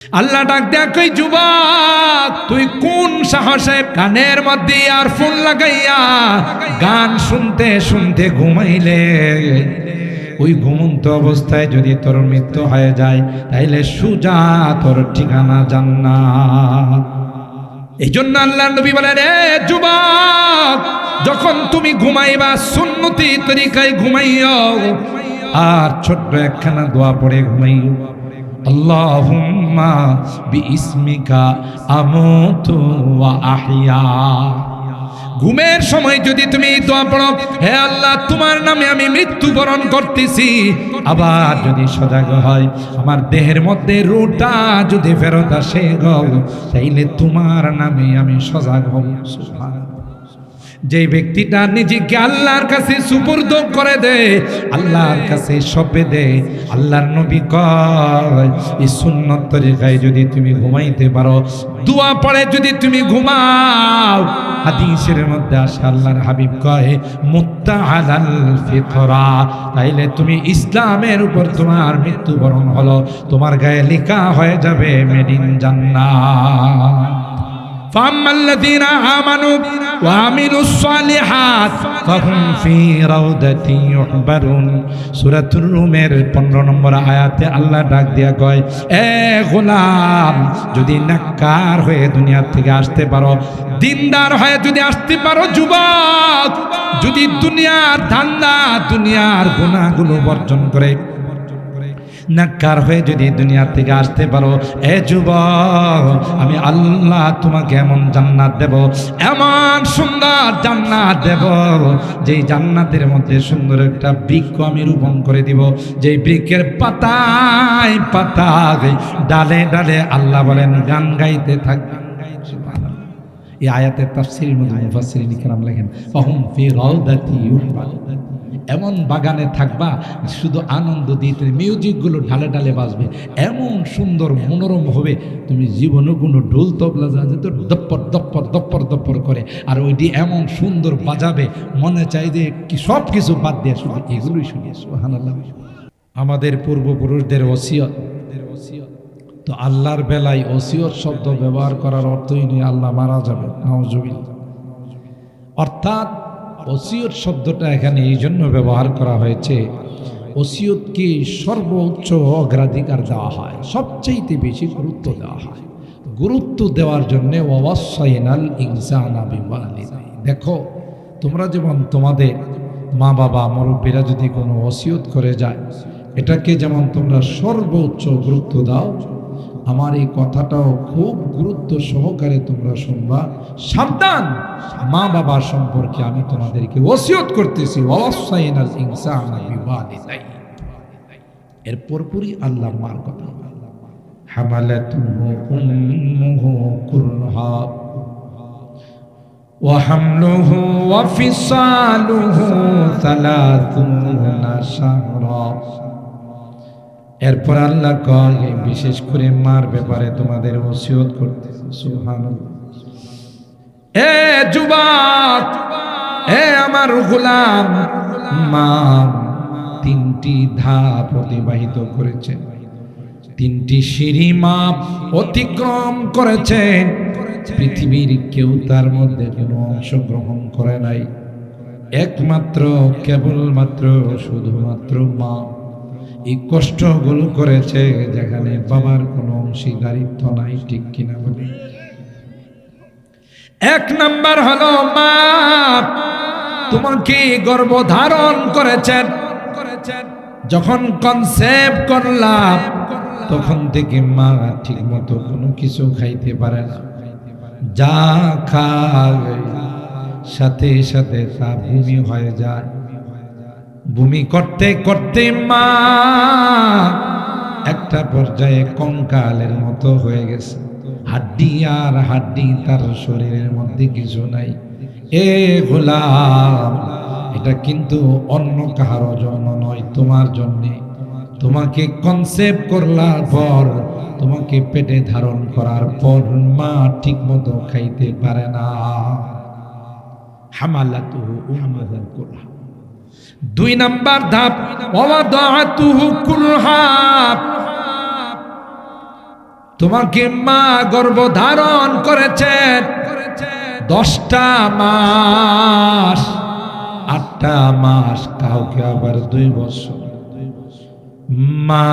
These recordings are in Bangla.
আল্লাহ ডাক দেয়া কই, যুবক তুই কোন সাহসে কানের মধ্যে ইয়ারফোন লাগাইয়া গান শুনতে শুনতে ঘুমাইলে? ওই ঘুমন্ত অবস্থায় যদি তোর মৃত্যু হয়ে যায় তাইলে সুজা তোর ঠিকানা জান্নাত। এই জন্য আল্লাহ নবী বলেন, রে যুবক, যখন তুমি ঘুমাইবা সুন্নতি তরিকায় ঘুমাইও, আর ছোট্ট একখানা দোয়া পড়ে ঘুমাইও, আল্লাহুম্মা বিইসমিকা আমুতু ওয়া আহইয়া। ঘুমের সময় যদি তুমি দোয়া পড়ো, হে আল্লাহ তোমার নামে আমি মৃত্যুবরণ করতেছি, আবার যদি সজাগ হয় আমার দেহের মধ্যে রূহটা যদি ফেরত আসে গো, তাইলে তোমার নামে আমি সজাগ হব। সুবহানাল্লাহ। যে ব্যক্তিটা নিজেকে আল্লাহর কাছে সুপুর্দ করে দেয়, আল্লাহর কাছে সঁপে দেয়, আল্লাহর নবী কয় এই সুন্নত তরিকায় যদি তুমি ঘুমাইতে পারো, দোয়া পড়ে যদি তুমি ঘুমাও, হাদিসের মধ্যে আসে আল্লাহর হাবিব কয় মুত্তা আলাল ফিতরা, তাইলে তুমি ইসলামের উপর তোমার মৃত্যুবরণ হলো, তোমার গায়ে লেখা হয়ে যাবে মেড ইন জান্নাত। فَأَمَّا الَّذِينَ آمَنُوا وَعَمِلُوا الصَّالِحَاتِ فَهُمْ فِي رَوْضَةٍ يُحْبَرُونَ। সূরাতুর রুমের 15 নম্বর আয়াতে আল্লাহ ডাক দিয়া কয়, এ গোলাম, যদি নেককার হয়ে দুনিয়া থেকে আসতে পারো, দিনদার হয়ে যদি আসতে পারো, যুবক, যদি দুনিয়ার ধান্দা দুনিয়ার গুনাহগুলো বর্জন করে নেককার হয়ে যদি দুনিয়া থেকে আসতে পারো, এ যুবক, আমি আল্লাহ তোমাকে এমন জান্নাত দেব, এমন সুন্দর জান্নাত দেব, যেই জান্নাতের মধ্যে সুন্দর একটা বৃক্ষ আমি রোপণ করে দিব, যেই বৃক্ষের পাতায় পাতায় ডালে ডালে আল্লাহ বলেন গান গাইতে থাকবে। সুবহানাল্লাহ। এই আয়াতের তাফসীরের মধ্যে মুফাসসিরিন কিরাম লেখেন, ফাহুম ফি রাউদাতি ইউহবারুন। এমন বাগানে থাকবা, শুধু আনন্দ দিতে মিউজিকগুলো ঢালে ঢালে বাজবে, এমন সুন্দর মনোরম হবে, তুমি জীবনে কোনো ঢোল তবলা যাতে তো দপ্পর দপ্পর দপ্পর দপ্পর করে, আর ওইটি এমন সুন্দর বাজাবে, মনে চাই যে কি সব কিছু বাদ দিয়ে শুধু এগুলোই শুনি। সুবহানাল্লাহ। আমাদের পূর্বপুরুষদের ওসিয়ত, তো আল্লাহর বেলায় ওসিয়ত শব্দ ব্যবহার করার অর্থই নেই আল্লাহ মারা যাবে, নাউজুবিল্লাহ। অর্থাৎ ওসিয়ত শব্দটা এখানে এই জন্য ব্যবহার করা হয়েছে, ওসিয়তকে সর্বোচ্চ অগ্রাধিকার দেওয়া হয়, সবচেয়ে বেশি গুরুত্ব দেওয়া হয়। গুরুত্ব দেওয়ার জন্য ওয়াসাইনাল ইনসানা বিওয়ালিদাইহি। দেখো, তোমরা যেমন তোমাদের মা বাবা মুরব্বীরা যদি কোনো ওসিয়ত করে যায়, এটাকে যেমন তোমরা সর্বোচ্চ গুরুত্ব দাও, আমার এই কথাটাও খুব গুরুত্ব সহকারে তোমরা শুনবা। সাবধান, মা বাবা সম্পর্কে আমি তোমাদেরকে ওসিয়ত করতেছি, ওয়াসাইনাল ইনসানা বিওয়ালিদাইহি। এর পরপরই আল্লাহ মার কথা, হামালাতুহু উম্মুহু কুরহা ওয়া হামলুহু ওয়া ফিসালুহু 30 শাহরা। এরপর আল্লাহ কয় বিশেষ করে মার ব্যাপারে তোমাদের ওসিয়ত করতেছে। সুবহানাল্লাহ। এ যুবক, এ আমার গোলাম, মা 3টি ধাপ অতিবাহিত করেছেন, 3টি সিঁড়ি মা অতিক্রম করেছেন, পৃথিবীর কেউ তার মধ্যে কোনো অংশগ্রহণ করে নাই, একমাত্র কেবলমাত্র শুধুমাত্র মা এই কষ্টগুলো করেছে, যেখানে বাবার কোনো অংশীদারিত্ব নাই। ঠিক কিনা বলি? 1 নাম্বার হলো মা তোমাকে গর্ভধারণ করেছেন, যখন কনসেপ্ট করলাম তখন থেকে মা ঠিক মতো কোনো কিছু খাইতে পারে না, যা খায় সাথে সাথে তা বমি হয়ে যায়। বমি করতে করতে মা একটা পর্যায়ে কঙ্কালের মতো হয়ে গেছে, হাড্ডি আর হাড্ডি, তার শরীরের মধ্যে কিছু নাই। এ গোলাম, এটা কিন্তু অন্য কাহার জন্য নয়, তোমার জন্য। তোমাকে কনসেপ্ট করলার পর, তোমাকে পেটে ধারণ করার পর মা ঠিক মতো খাইতে পারে না। হামালাতুহু উম্মুহু কুরহা। 2 নাম্বার ধাপ, ওয়াদাআতুহু কুরহা। তোমাকে মা গর্ভধারণ করেছেন 10টা মাস, 8টা মাস, কাউকে আবার 2 বছর মা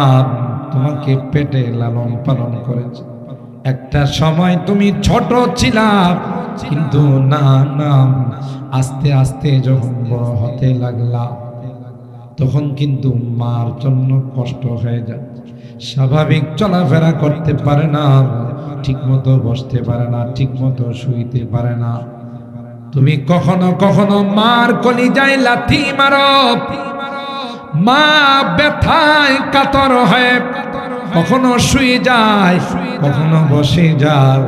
তোমাকে পেটে লালন পালন করেছে। একটা সময় তুমি ছোট ছিলা, কিন্তু না না আস্তে আস্তে যখন বড় হতে লাগলা তখন কিন্তু মার জন্য কষ্ট হয়ে যায়। স্বাভাবিক চলাফেরা করতে পারে না, ঠিক মতো বসতে পারে না, ঠিক মতো শুইতে পারে না। তুমি কখনো কখনো মার কলিজায় লাথি মারো, মা ব্যথায় কাতর হয়ে কখনো শুয়ে যায়, কখনো বসে যায়।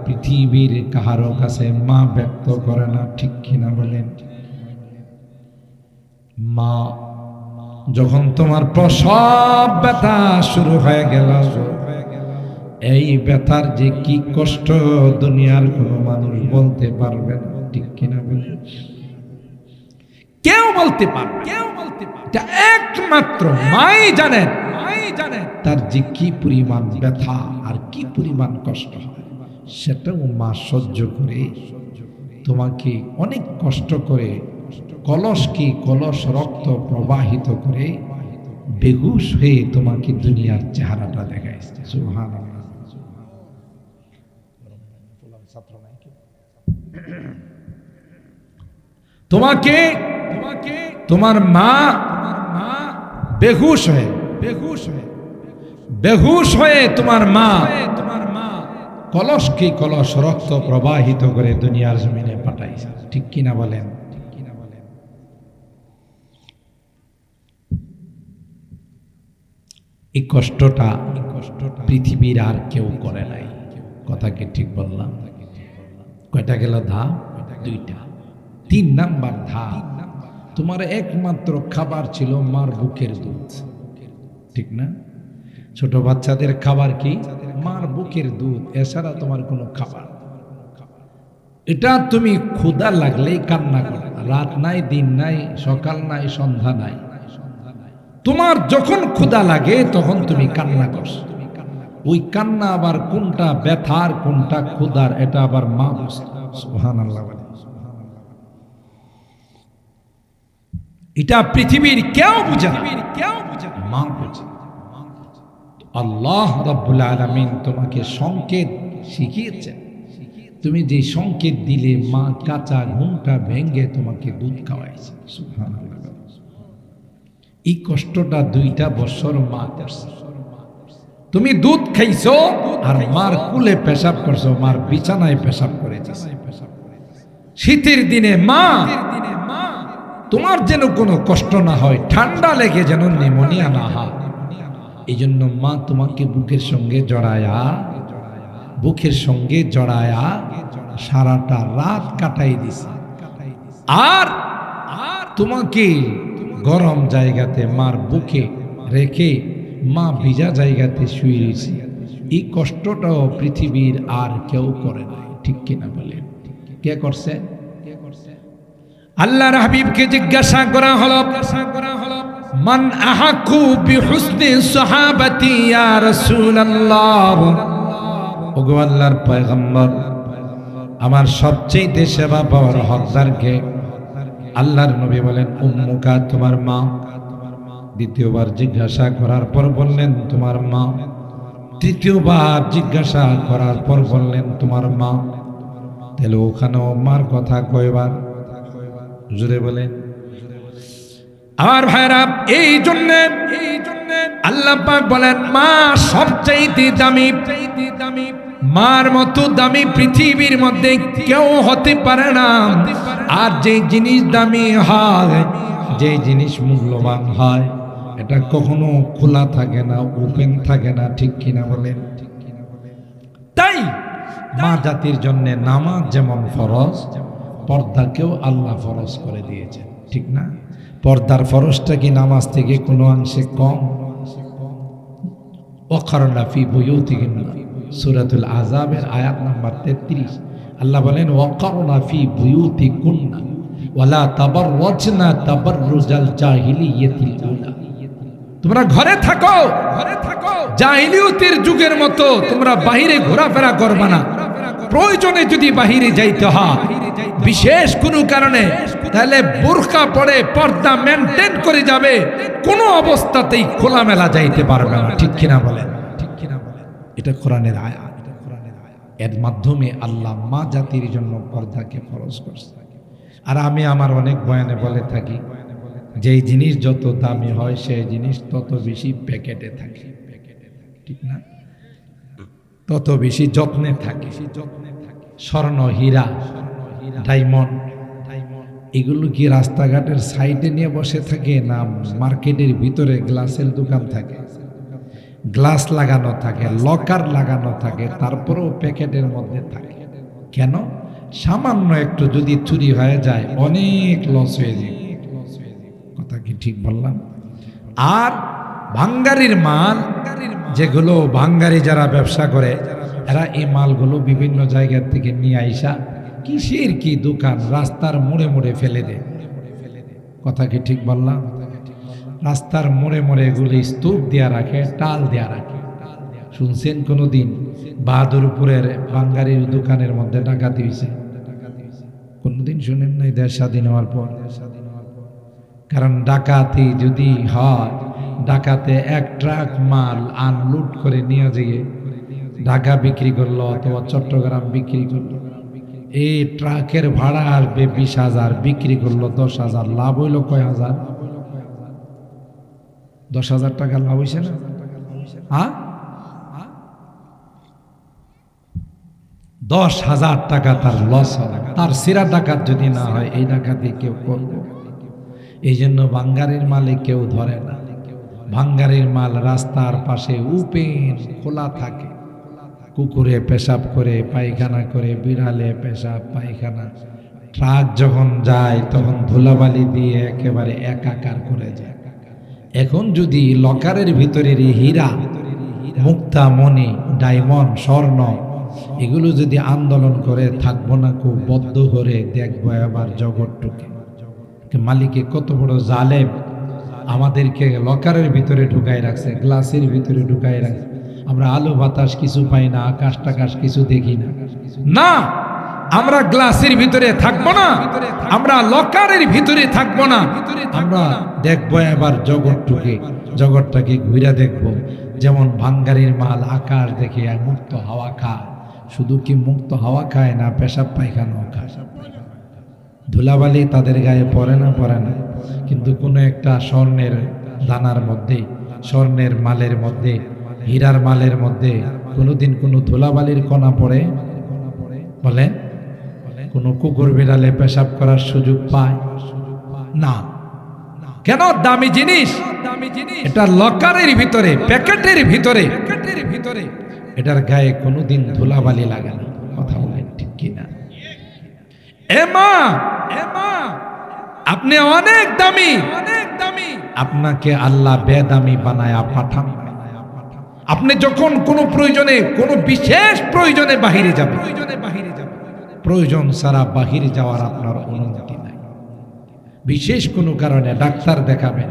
পৃথিবীর কারো কাছে মা ব্যক্ত করে না, ঠিক কিনা বলেন? মা যখন তোমার প্রসব ব্যথা শুরু হয়ে গেল, এই ব্যথার যে কি কষ্ট দুনিয়ার কোনো মানুষ বলতে পারবে না, ঠিক কিনা বলেন? কেউ বলতে পারবে, এটা একমাত্র মাই জানেন তার যে কি পরিমাণ ব্যথা আর কি পরিমাণ কষ্ট হয়, সেটাও মা সহ্য করে তোমাকে অনেক কষ্ট করে কলস রক্ত প্রবাহিত করে বেহুশ হয়ে তোমাকে দুনিয়ার চেহারাটা দেখাইছে। সুবহানাল্লাহ। তোমাকে তোমার মা বেহুশ হয়ে তোমার মা কলস রক্ত প্রবাহিত করে দুনিয়ার জমিনে পাঠাইছে, ঠিক কিনা বলেন? এই কষ্টটা পৃথিবীর আর কেউ করে নাই। কথা কি ঠিক বললাম? কয়টা গেল ধাপ? 2টা। 3 নাম্বার ধাপ, তোমার একমাত্র খাবার ছিল মার বুকের দুধ, ঠিক না? ছোট বাচ্চাদের খাবার কি? মার বুকের দুধ, এছাড়া তোমার কোনো খাবার। এটা তুমি ক্ষুধা লাগলেই কান্না করো, রাত নাই, দিন নাই, সকাল নাই, সন্ধ্যা নাই, তোমার যখন ক্ষুধা লাগে তখন তুমি কান্না করছো। ওই কান্না আবার কোনটা ব্যথার কোনটা ক্ষুধার, এটা আবার মা বুঝে। সুবহানাল্লাহ। এটা পৃথিবীর কেউ বুঝে না, মা বুঝে। আল্লাহ রাব্বুল আলামিন তোমাকে সংকেত শিখিয়েছেন, তুমি যে সংকেত দিলে মা কাঁচা ঘুমটা ভেঙে তোমাকে দুধ খাওয়াইছে। সুবহানাল্লাহ। এই কষ্টটা 2টা বছর মা করছে। তুমি দুধ খাইছো আর মার কুলে পেশাব করছো, মার বিছানায় পেশাব করেছে। শীতের দিনে মা তোমার যেন কোনো কষ্ট না হয়, ঠান্ডা লেগে যেন নিউমোনিয়া না হয়, এই জন্য মা তোমাকে বুকের সঙ্গে জড়ায়া সারাটা রাত কাটাই দিছে। আর তোমাকে গরম জায়গাতে মার বুকে রেখে মা ভিজা জায়গাতে শুয়ে রয়েছে। এই কষ্টটাও পৃথিবীর আর কেউ করে নাই, ঠিক কিনা বলেন? কে করছে? আল্লাহর হাবিবকে জিজ্ঞাসা করা হলো, মান আহাকু বিহুসনি সাহাবাতি ইয়া রাসূলুল্লাহ। ওগো আল্লাহর পয়গম্বর, আমার সবচেয়ে সেবা পাওয়ার হকদার কে? আল্লাহর নবী বলেন, উম্মুকা, তোমার মা। দ্বিতীয়বার জিজ্ঞাসা করার পর বললেন, তোমার মা। তৃতীয়বার জিজ্ঞাসা করার পর বললেন, তোমার মা। তাহলে ওখানেও মার কথা কয়বার? জুড়ে বলেন। আমার ভাইরা, এই জন্য আল্লাহ পাক বলেন, মা সবচাইতে দামি। মার মতো দামি পৃথিবীর মধ্যে কেউ হতে পারে না। আর যে জিনিস দামি হয়, যে জিনিস মূল্যবান হয়, এটা কখনো খোলা থাকে না, ওপেন থাকে না, ঠিক কিনা বলেন? তাই মা জাতির জন্য নামাজ যেমন ফরজ, পর্দাকেও আল্লাহ ফরজ করে দিয়েছেন, ঠিক না? পর্দার ফরজটা কি নামাজ থেকে কোনো অংশে কম? ওয়াকারনা ফি বুয়ুতিকুন্না, সূরাতুল আযাবের আয়াত নাম্বার 33। আল্লাহ বলেন, ওয়াকারনা ফি বুয়ুতিকুন্না ওয়ালা তাবাররাজনা তাবাররুজাল জাহিলিয়াতিল উলা। তোমরা ঘরে থাকো, জাহিলিয়তের যুগের মতো তোমরা বাহিরে ঘোরাফেরা করবা না। প্রয়োজনে যদি বাহিরে যাইতে হয় বিশেষ কোনো কারণে, তাহলে বোরকা পরে পর্দা মেনটেন করে যাবে, কোনো অবস্থাতেই খোলামেলা যাইতে পারবে না। ঠিক কিনা বলেন? এটা কোরআনের আয়াত। এর মাধ্যমে আল্লাহ মা জাতির জন্য পর্দাকে ফরজ করছে। আর আমি আমার অনেক বয়ানে বলে থাকি, যেই জিনিস যত দামি হয় সেই জিনিস তত বেশি প্যাকেটে থাকে, ঠিক না? তত বেশি যত্নে থাকে। স্বর্ণ, হীরা, ডায়মন্ড এগুলো কি রাস্তাঘাটের সাইডে নিয়ে বসে থাকে, না মার্কেটের ভিতরে গ্লাসের দোকান থাকে, গ্লাস লাগানো থাকে, লকার লাগানো থাকে, তারপরেও প্যাকেটের মধ্যে থাকে? কেন? সামান্য একটু যদি চুরি হয়ে যায় অনেক লস হয়ে যায়। কথা কি ঠিক বললাম? আর ভাঙ্গারির মাল, যেগুলো ভাঙ্গারি যারা ব্যবসা করে, এরা এই মালগুলো বিভিন্ন জায়গা থেকে নিয়ে আইসা কিসের কি দোকান রাস্তার মোড়ে মোড়ে ফেলে দেয়। কথা কি ঠিক বললাম? রাস্তার মোড়ে মোড়ে এগুলি স্তূপ দেয়া রাখে, টাল দেয়া রাখে। শুনছেন কোনোদিন বাহাদুরপুরের বাঙ্গারির দোকানের মধ্যে ডাকাতি হয়েছে? কোনোদিন শুনেন নাই? দেশ স্বাধীন হওয়ার পর। কারণ ডাকাতি যদি হয়, ডাকাতে এক ট্রাক মাল আনলোড করে নিয়ে যেয়ে ঢাকা বিক্রি করলো অথবা চট্টগ্রাম বিক্রি করলো, এই ট্রাকের ভাড়া আসবে 20,000, বিক্রি করলো 10,000, লাভ হইল কয় হাজার? 10,000 টাকা লাভ হয়েছে না? হ্যাঁ, 10,000 টাকা তার লস হবে। তার সিরা ডাকাত যদি না হয়, এই ডাকাতি কেউ করবে? এই জন্য ভাঙ্গারির মালে কেউ ধরে না। ভাঙ্গারির মাল রাস্তার পাশে ওপেন খোলা থাকে, কুকুরে পেশাব করে, পায়খানা করে, বিড়ালে পেশাব পায়খানা। ট্রাক যখন যায় তখন ধুলাবালি দিয়ে একেবারে একাকার করে যায়। এখন যদি লকারের ভিতরের হীরা, মুক্তা, মণি, ডায়মন্ড, স্বর্ণ এগুলো যদি আন্দোলন করে, থাকবো না খুব বদ্ধ করে দেখবো আবার জগৎটুকে। মালিকে কত বড় জালেম, আমাদেরকে লকারের ভিতরে ঢুকাই রাখছে, গ্লাসের ভিতরে ঢুকাই রাখছে। আমরা আলো বাতাস কিছু পাই না, আকাশ টাকাশ কিছু দেখি না। না, আমরা গ্লাসের ভিতরে থাকবো না, আমরা লকারের ভিতরে থাকবো না, আমরা দেখবো এবার জগৎটুকে, জগৎটাকে ঘুরে দেখবো। যেমন ভাঙ্গারির মাল আকাশ দেখে মুক্ত হাওয়া খায়। শুধু কি মুক্ত হাওয়া খায় না, পেশাব পায়খানাও খায়। ধুলাবালি তাদের গায়ে পড়ে না, পড়ে না, কিন্তু কোনো একটা স্বর্ণের দানার মধ্যে, স্বর্ণের মালের মধ্যে, হীরার মালের মধ্যে কোনোদিন কোনো ধুলাবালির কণা পড়ে? বলে কোনো কুকুর বিড়ালে পেশাব করার সুযোগ পায় না। কেন? দামি জিনিস, এটা লকারের ভিতরে, প্যাকেটের ভিতরে, এটার গায়ে কোনোদিন ধুলাবালি লাগে না। কথা বলেন ঠিক কিনা? এমা আপনি অনেক দামি, আপনাকে আল্লাহ বেদামি বানায়া পাঠান। আপনি যখন কোনো প্রয়োজনে, কোনো বিশেষ প্রয়োজনে বাহিরে যাবেন, প্রয়োজন ছাড়া বাহিরে যাওয়ার আপনার অনুমতি নাই। বিশেষ কোনো কারণে ডাক্তার দেখাবেন,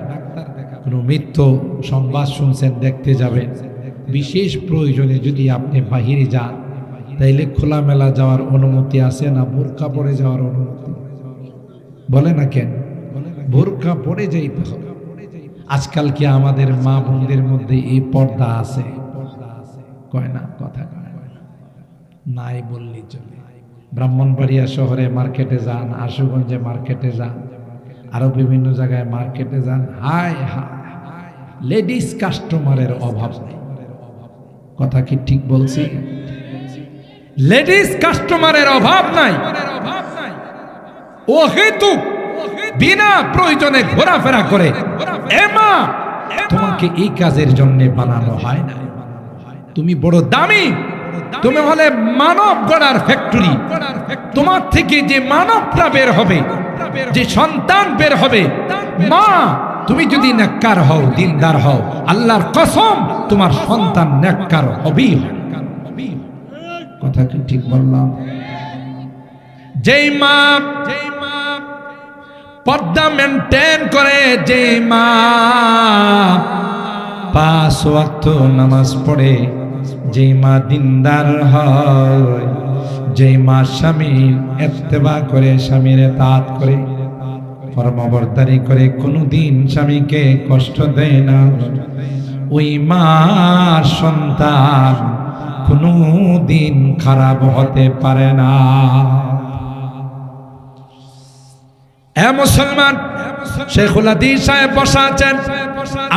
কোনো মৃত্যু সংবাদ শুনছেন, দেখতে যাবেন, বিশেষ প্রয়োজনে যদি আপনি বাহিরে যান, তাইলে খোলামেলা যাওয়ার অনুমতি আছে না? বোরকা পরে যাওয়ার অনুমতি? বলে না কেন? বোরকা পরে যাইতে হবে। আজকাল কি আমাদের মা বোনদের মধ্যে এই পর্দা আছে? কয় না, কথা কয় নাই বললেই চলে। ব্রাহ্মণবাড়িয়া শহরে মার্কেটে যান, আশুগঞ্জে মার্কেটে যান, আরো বিভিন্ন জায়গায় মার্কেটে যান, হায় হায়, লেডিস কাস্টমারের অভাব নেই। কথা কি ঠিক বলছি? লেডিস কাস্টমারের অভাব নাই। ও হেতু বিনা প্রয়োজনে ঘোরাফেরা করে। এমা, তোমাকে এই কাজের জন্য বানানো হয় না। তুমি বড় দামি, তুমি হলে মানব গড়ার ফ্যাক্টরি। তোমার থেকে যে মানবটা বের হবে, যে সন্তান বের হবে, মা তুমি যদি নেককার হও, দিনদার হও, আল্লাহর কসম তোমার সন্তান নেককার হবেই। কথা কি ঠিক বললাম? যেই মা পর্দা মেনটেন করে, যেই মা 5 ওয়াক্ত নামাজ পড়ে যেই মা দিনদার হয়, যেই মা স্বামীর ইত্তেবা করে, স্বামীর ইতাআত করে, ফরমাবরদারি করে, কোনদিন স্বামীকে কষ্ট দেয় না, ওই মার সন্তান কোনদিন খারাপ হতে পারে না। এ মুসলমান, শেখুল হাদিস সাহেব বসা আছেন,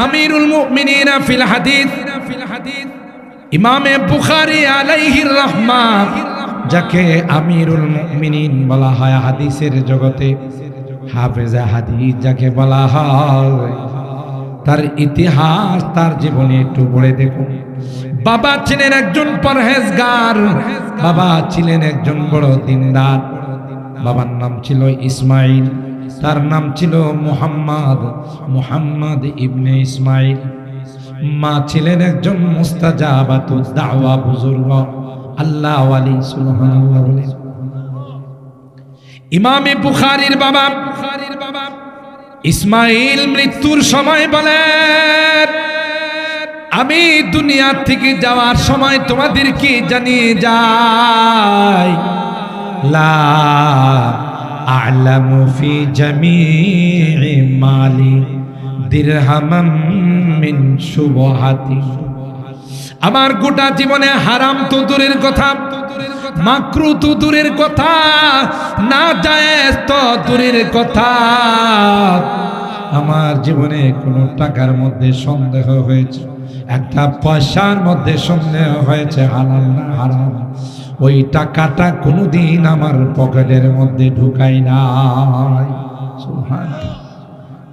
আমিরুল মুমিনিন ফিল হাদিস, ইমামে বুখারী আলাইহির রাহমা, যাকে আমিরুল মুমিনিন বলা হয় হাদিসের জগতে, হাফেজে হাদিস যাকে বলা হয়, তার ইতিহাস, তার জীবনে একটু পড়ে দেখুন। বাবা ছিলেন একজন পরহেজগার, বাবা ছিলেন একজন বড় দিনদার। বাবার নাম ছিল ইসমাইল, তার নাম ছিল মুহাম্মদ ইবনে ইসমাইল। মা ছিলেন একজন মুস্তাজাবাতুদ দাওয়া বুজুর্গ, আল্লাহ ওয়ালি, সুবহানাল্লাহ বলেন। ইমামে বুখারীর বাবা ইসমাইল মৃত্যুর সময় বলেন, আমি দুনিয়া থেকে যাওয়ার সময় তোমাদেরকে জানিয়ে যাই, লা আ'লামু ফি জামি'i মালি দিরহামান মিন শুবহাতি। আমার গোটা জীবনে হারাম তো দূরের কথা, মাকরু তো দূরের কথা, না জায়েজ তো দূরের কথা, আমার জীবনে কোনো টাকার মধ্যে সন্দেহ হয়েছে, একটা পয়সার মধ্যে সন্দেহ হয়েছে হালাল না হারাম, ওই টাকাটা কোনোদিন আমার পকেটের মধ্যে ঢুকাই নাই। সুবহানাল্লাহ,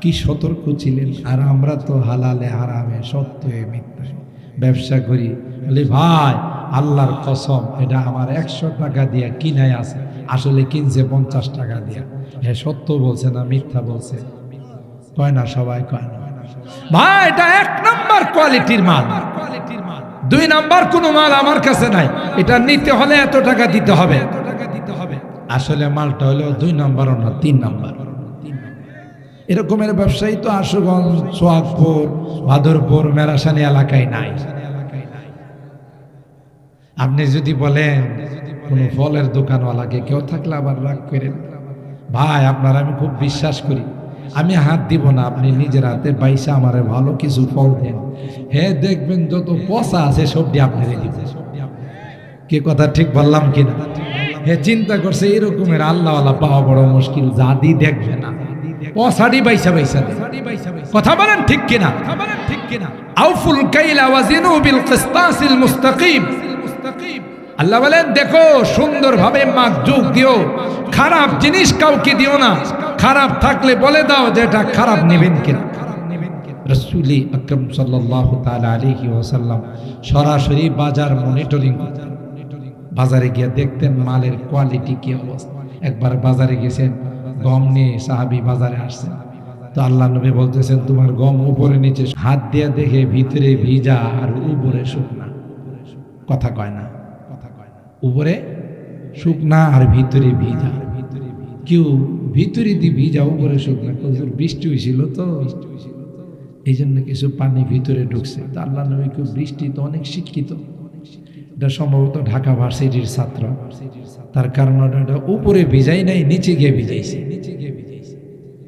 কি সতর্ক ছিলেন। আর আমরা তো হালালে হারামে, সত্যে মিথ্যায় ব্যবসা করি, বলি ভাই আল্লাহর কসম এটা আমার 100 টাকা দিয়ে কিনাই আছে, আসলে কিনছে 50 টাকা দিয়ে। হ্যাঁ, সত্য বলছে না মিথ্যা বলছে? কয় না, সবাই কয় না। ভাই এটা 1 নাম্বার কোয়ালিটির মাল, 2 নাম্বার কোনো মাল আমার কাছে নাই, এটা নিতে হলে এত টাকা দিতে হবে। আসলে মালটা হলো 2 নাম্বারও না, 3 নাম্বার। এরকমের ব্যবসায়ী তো আশুগঞ্জ, সোহাগপুর, ভাদরপুর, মেরাসানি এলাকায় নাই। আপনি যদি বলেন কোন ফলের দোকানওয়ালাকে, কেউ থাকলে আবার রাগ করেন, ভাই আপনার আমি খুব বিশ্বাস করি, আমি হাত দিব না, আপনি নিজের হাতে বাইসা আমারে ভালো কিছু ফল দেন, হ্যাঁ দেখবেন যত পচা আছে সবটি আপনি দিব। কে কথা ঠিক বললাম কিনা? হ্যাঁ, চিন্তা করছে এরকমের আল্লাহওয়ালা পাওয়া বড় মুশকিল, জাদি দেখবে না, পসাডি বাইসা বাইসা দেন। কথা বলেন ঠিক কিনা? আউফুল কাইলা ওয়াজিনু বিল কিসতাসিল মুস্তাকিম। আল্লাহ বলেন দেখো সুন্দরভাবে মাপ যোগ দিও, খারাপ জিনিস কাউকে দিও না, খারাপ থাকলে বলে দাও যে এটা খারাপ নেবেন কিনা। রাসূল আকরাম সাল্লাল্লাহু তাআলা আলাইহি ওয়াসাল্লাম সরাসরি বাজার মনিটরিং করতেন, বাজারে গিয়ে দেখতেন মালের কোয়ালিটি কি অবস্থা। একবার বাজারে গেছেন, গম নিয়ে সাহাবী বাজারে আসছেন, তো আল্লাহ নবী বলতেছেন তোমার গম উপরে নিচে, হাত দিয়ে দেখে ভিতরে ভিজা আর উপরে শুকনা। কথা কয় না, উপরে শুকনা আর ভিতরে ভিজা। কেউ ভিতরে দিয়ে ভিজা উপরে শুকনা, বৃষ্টি হয়েছিল তো এই জন্য কিছু পানি ভিতরে ঢুকছে। তা আল্লাহ নবী কেউ বৃষ্টি তো অনেক শিক্ষিত, এটা সম্ভবত ঢাকা ভার্সিটির ছাত্র, তার কারণে এটা উপরে ভিজাই নাই, নিচে গিয়ে ভিজাইছে।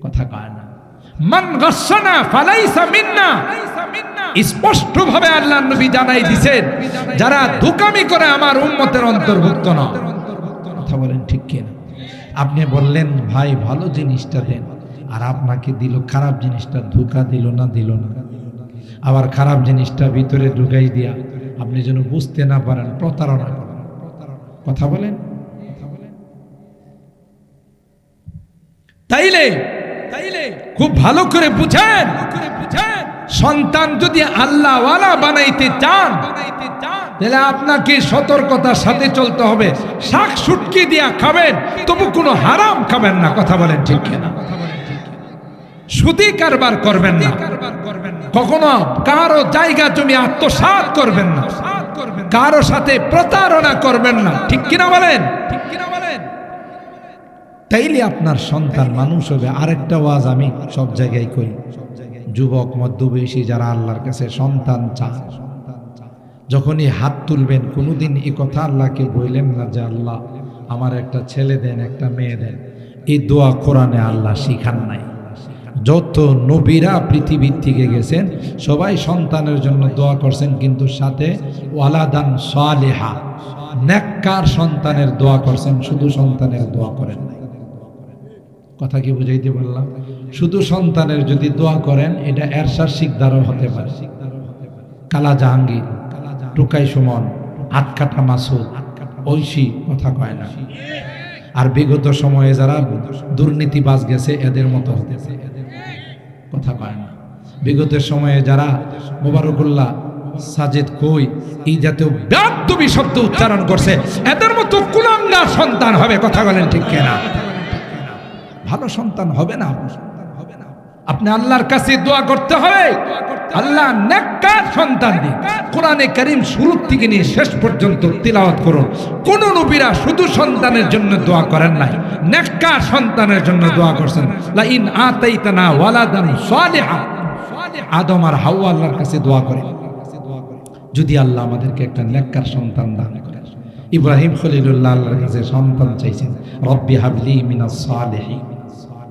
কথা কয় না। মান গাসসানা ফালাইসা মিন্না, স্পষ্ট ভাবে আল্লাহ নবী জানাই দিয়েছেন যারা ধোঁকামি করে আমার উম্মতের অন্তর্ভুক্ত না। কথা বলেন ঠিক কিনা? আপনি বললেন ভাই ভালো জিনিসটা দেন, আর আপনাকে দিল খারাপ জিনিসটা, ধোঁকা দিল না, আবার খারাপ জিনিসটা ভিতরে ঢুকাই দিয়া আপনি যেন বুঝতে না পারেন, প্রতারণা করেন। কথা বলেন। তাইলে খুব ভালো করে বুঝেন, সন্তান যদি আল্লাহওয়ালা বানাইতে চান তাহলে আপনাকে সতর্কতার সাথে চলতে হবে। শাক সুটকি দিয়া খাবেন, তবু কোনো হারাম খাবেন না। কথা বলেন ঠিক কিনা? সুদি কারবার করবেন না, কখনো কারো জায়গা জমি আত্মসাৎ করবেন না, কারো সাথে প্রতারণা করবেন না। ঠিক কিনা বলেন? তাইলে আপনার সন্তান মানুষ হবে। আরেকটা ওয়াজ আমি সব জায়গায় করি, যুবক মধ্যবয়সী যারা আল্লাহর কাছে সন্তান চান, যখনই হাত তুলবেন কোনোদিন এই কথা আল্লাহকে বললেন না যে আল্লাহ আমার একটা ছেলে দেন, একটা মেয়ে দেন। এই দোয়া কোরআনে আল্লাহ শিখান নাই। যত নবীরা পৃথিবীর থেকে গেছেন সবাই সন্তানের জন্য দোয়া করছেন, কিন্তু সাথে ওয়ালাদান সালেহা, নেককার সন্তানের দোয়া করছেন, শুধু সন্তানের দোয়া করেন নাই। কথা কি বুঝাইতে পারলাম? শুধু সন্তানের যদি দোয়া করেন এটা এরশাদ শিকদারও হতে পারে। কালা জাহাঙ্গীর, টুকাই সুমন, আটকাটা মাসুদ, ঐশী কথা কয় না। আর বিগত সময়ে যারা দুর্নীতিবাজ গেছে এদের মতো হতে পারে, কথা কয় না। বিগত সময়ে যারা মোবারকুল্লাহ, সাজেদ কই এই জাতীয় বেয়াদবি শব্দ উচ্চারণ করছে এদের মতো কুলাঙ্গার সন্তান হবে। কথা বলেন ঠিক কিনা? ভালো সন্তান হবে না। আপনি আল্লাহর কাছে দোয়া করতে হবে, আল্লাহ নেককার সন্তান দিন। কোরআনে কারীম শুরু থেকে নিয়ে শেষ পর্যন্ত তিলাওয়াত করুন। কোন নবীরা শুধু সন্তানের জন্য দোয়া করেন নাই, নেককার সন্তানের জন্য দোয়া করছেন। লা ইন আতাইতানা ওয়ালাদান সালিহা, আদম আর হাওয়া আল্লাহর কাছে দোয়া করে যদি আল্লাহ আমাদেরকে একটা নেককার সন্তান দান করেন। ইব্রাহিম খলিলুল্লাহ আল্লাহর কাছে সন্তান চাইছেন, রব্বি হাবলি মিনাস সালিহিন,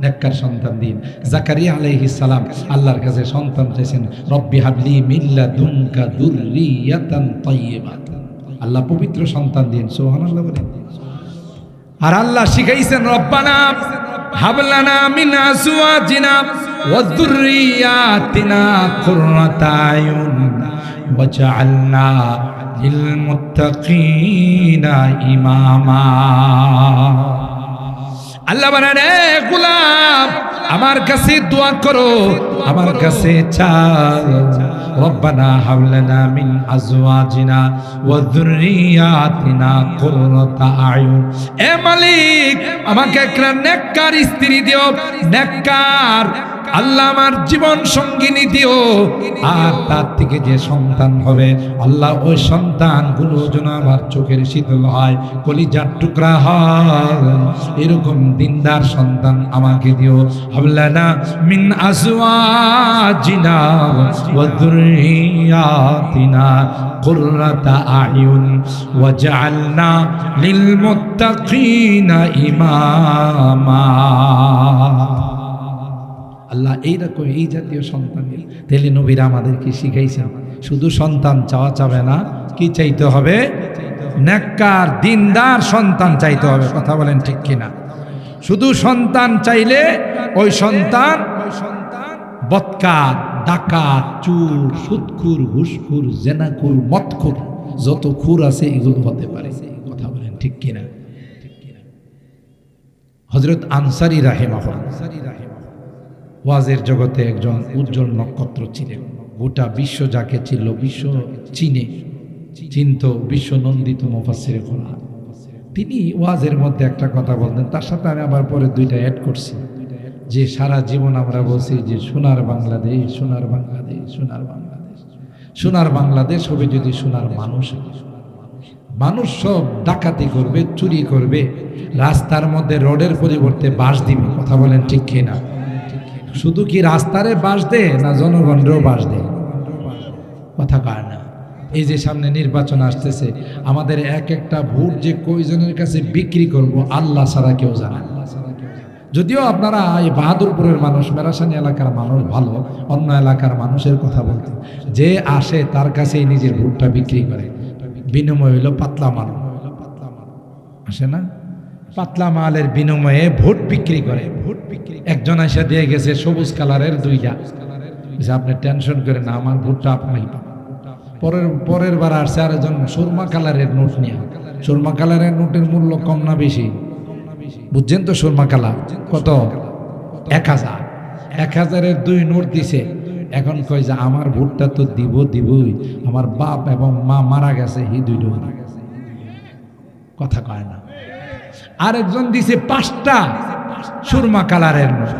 নেককার সন্তান দিন। জাকারিয়া আলাইহিস সালাম আল্লাহর কাছে সন্তান চাইছেন, রব্বি হাবলি মিন লাদুনকা যুররিয়াতান তাইয়্যিবা, আল্লাহ পবিত্র সন্তান দিন। সুবহানাল্লাহ বলেন। আর আল্লাহ শিখাইছেন, রব্বানা হাবলানা মিন আজওয়াজিনা ওয়া যুররিয়াতিনা কুররাতা আয়ুন ওয়াজআলনা লিল মুত্তাকিনা ইমামা। আল্লাহ বলেন, রে গোলাম আমার কাছে দোয়া করো, আমার কাছে চাও, রব্বানা হাবলানা মিন আজওয়াজিনা ওয়া যুররিয়াতিনা কুররাতা আয়ুন, এ মালিক আমাকে একটা নেককার স্ত্রী দিও, নেককার আল্লাহ আমার জীবন সঙ্গিনী দিও। আর তার থেকে যে সন্তান হবে আল্লাহ ওই সন্তানগুলো যেন আমার চোখের শীতল হয়, কলিজার টুকরা হয়, এরকম দিনদার সন্তান আমাকে দিও। হাবলানা মিন আজওয়াজিনা ওয়া যুররিয়াতিনা কুররাতা আয়ুন ওয়াজআলনা লিল মুত্তাকিনা ইমামা। আল্লাহ এইরকম এই জাতীয় সন্তান দিন। তাহলে নবীরা আমাদেরকে শিখাইছেন শুধু সন্তান চাওয়া যাবে না, কি চাইতে হবে? নেককার দিনদার সন্তান চাইতে হবে। কথা বলেন ঠিক কিনা? শুধু সন্তান চাইলে ওই সন্তান বদকার, ডাকাত, চোর, সুদখোর, ঘুষখোর, জেনাখোর, মদখোর, যত খুর আছে এগুলো হতে পারে। কথা বলেন ঠিক কিনা? হযরত আনসারী রাহিমাহুল্লাহ ওয়াজের জগতে একজন উজ্জ্বল নক্ষত্র ছিলেন। গোটা বিশ্ব যাকে ছিল, বিশ্ব চিনত, বিশ্ব নন্দিত মুফাসসিরে কোরআন। তিনি ওয়াজের মধ্যে একটা কথা বলতেন, তার সাথে আমি আবার পরে দুইটা অ্যাড করছি, যে সারা জীবন আমরা বলছি যে সোনার বাংলাদেশ, সোনার বাংলাদেশ, সোনার বাংলাদেশ, সোনার বাংলাদেশ হবে যদি সোনার মানুষ সব ডাকাতি করবে, চুরি করবে, রাস্তার মধ্যে রোডের পরিবর্তে বাঁশ দিবে। কথা বলেন ঠিক কিনা? শুধু কি রাস্তারে বাঁশ দে না জনগণেরও বাঁশ দে? কথা কয় না। এই যে সামনে নির্বাচন আসতেছে, আমাদের এক একটা ভোট যে কয়জনের কাছে বিক্রি করব আল্লাহ ছাড়া কেউ জানে। যদিও আপনারা এই বাহাদুরপুরের মানুষ, মেরাসানি এলাকার মানুষ ভালো, অন্য এলাকার মানুষের কথা বলতে, যে আসে তার কাছেই নিজের ভোটটা বিক্রি করে, বিনিময় হইল পাতলা মাল। আসে না? পাতলা মালের বিনিময়ে ভোট বিক্রি করে। একজন এসে দিয়ে গেছে সবুজ কালারের দুইটা, আপনি টেনশন করেন না, আমার ভোটটা আপনি পরের বার আসছে আরেকজন সুরমা কালারের নোট নিয়ে। সুরমা কালারের নোটের মূল্য কম না বেশি? বুঝছেন তো? সুরমা কালার কত? 1000। 1000-এর 2 নোট দিছে। এখন কয় যে আমার ভোটটা তো দিবই, আমার বাপ এবং মা মারা গেছে, এই দুইটা মারা গেছে। কথা কয় না। আরেকজন দিছে 5টা সুরমা কালারের নোট।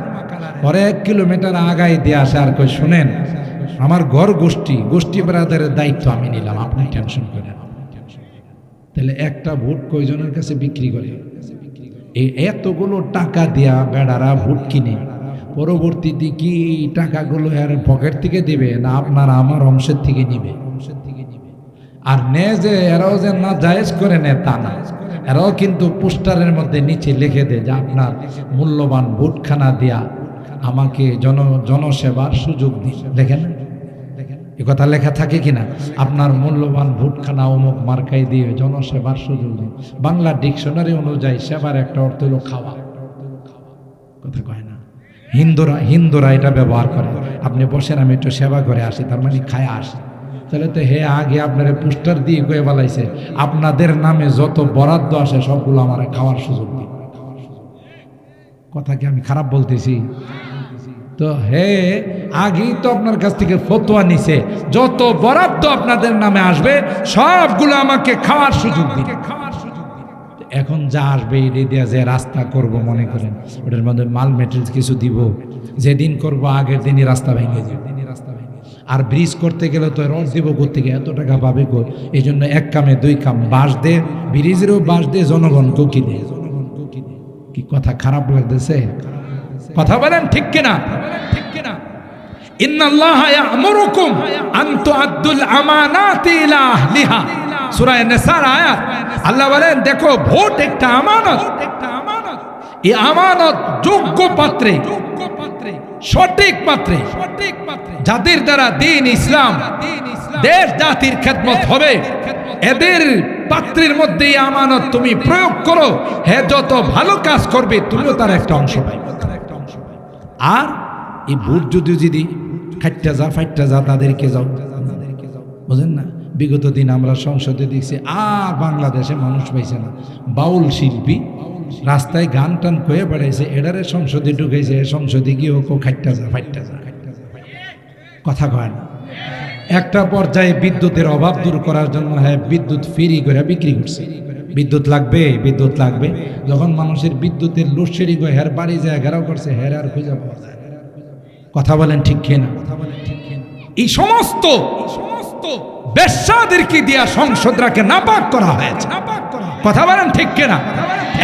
পরে 1 কিলোমিটার আগায় দিয়ে আসে আর কই, শুনেন আমার ঘর গোষ্ঠী ব্রাদারের দায়িত্ব আমি নিলাম, আপনি টেনশন করেন। তাহলে একটা ভোট কয়জনের কাছে বিক্রি করে? এই এতগুলো টাকা দিয়া বেড়ারা ভোট কিনে, পরবর্তীতে কি টাকাগুলো এর পকেট থেকে দিবে না আপনার আমার অংশের থেকে নিবে? আর নে যে এরাও যে না জায়েজ করে নেয় তা না, এরাও কিন্তু পোস্টারের মধ্যে নিচে লিখে দেয় যে আপনার মূল্যবান ভোটখানা দিয়া আমাকে জনসেবার সুযোগ দিন। দেখেন এ কথা লেখা থাকে কিনা? আপনার মূল্যবান ভোটখানা অমুক মার্কাই দিয়ে জনসেবার সুযোগ দিন। বাংলা ডিকশনারি অনুযায়ী সেবার একটা অর্থ হলো খাওয়া। কথা কয় না? হিন্দুরা এটা ব্যবহার করে। আপনি বসেন, আমি একটু সেবা করে আসি, তার মানে খায় আসি। তাহলে তো হে আগে আপনারা পোস্টার দিয়ে কয়ে বলাইছে আপনাদের নামে যত বরাদ্দ আসে সবগুলো আমার খাওয়ার সুযোগ দিন। কথা কি আমি খারাপ বলতেছি? তো হে আগেই তো আপনার কাছ থেকে ফতোয়া নিছে যত বরাদ্দ আপনাদের নামে আসবে সবগুলো আমাকে খাওয়ার সুযোগ দিন। এখন যা আসবে এটা দিয়ে যে রাস্তা করব মনে করেন, ওটার মধ্যে মাল মেটেরিয়ালস কিছু দিব, যেদিন করব আগের দিনই রাস্তা ভেঙে যাবে। আর ব্রিজ করতে গেলে তো রড দিব করতে গিয়ে এত টাকা পাবে কই? এই জন্য এক কামে দুই কাম, বাঁশ দে, ব্রিজেরও বাঁশ দে, জনগণকেও কি দে। কি কথা খারাপ লাগতেছে? কথা বলেন ঠিক কিনা? ইন্নাল্লাহা ইয়া'মুরুকুম আন তু'আদ্দুল আমানাতি ইলা আহলিহা, সূরা নিসার আয়াত। আল্লাহ বলেন দেখো ভোট একটা আমানত, এই আমানত যোগ্য পাত্রে, সঠিক পাত্রে, যাদের দ্বারা দ্বীন ইসলাম দেশ জাতির খেদমত হবে, এদের পাত্রের মধ্যে এই আমানত তুমি প্রয়োগ করো। হে যত ভালো কাজ করবে তুমিও তার একটা অংশ পাইবে। আর এই ভোট যদি খাইটা যা ফাইটটা যা তাদেরকে যাও, বুঝেন না? বিগত দিন আমরা সংসদে দেখছি আর বাংলাদেশে মানুষ পাইছে না, বাউল শিল্পী রাস্তায় গান টান কয়ে বেড়াইছে, এডারে সংসদে ঢুকেছে, সংসদে গিয়ে ওকে খাইটা যা ফাইটটা যা। কথা কয় না? একটা পর্যায়ে বিদ্যুতের অভাব দূর করার জন্য হ্যাঁ বিদ্যুৎ ফ্রি করে বিক্রি করছে। বিদ্যুৎ লাগবে, বিদ্যুৎ লাগবে, যখন মানুষের বিদ্যুতের লোডশেডিং হয়ে হের বাড়ি যায় ঘেরাও করছে, হের আর খুঁজে পাওয়া যায়। কথা বলেন ঠিক কিনা? এই সমস্ত বেশ্যাদেরকে দিয়া সংসদরাকে নাপাক করা হয়েছে। কথা বলেন ঠিক কিনা?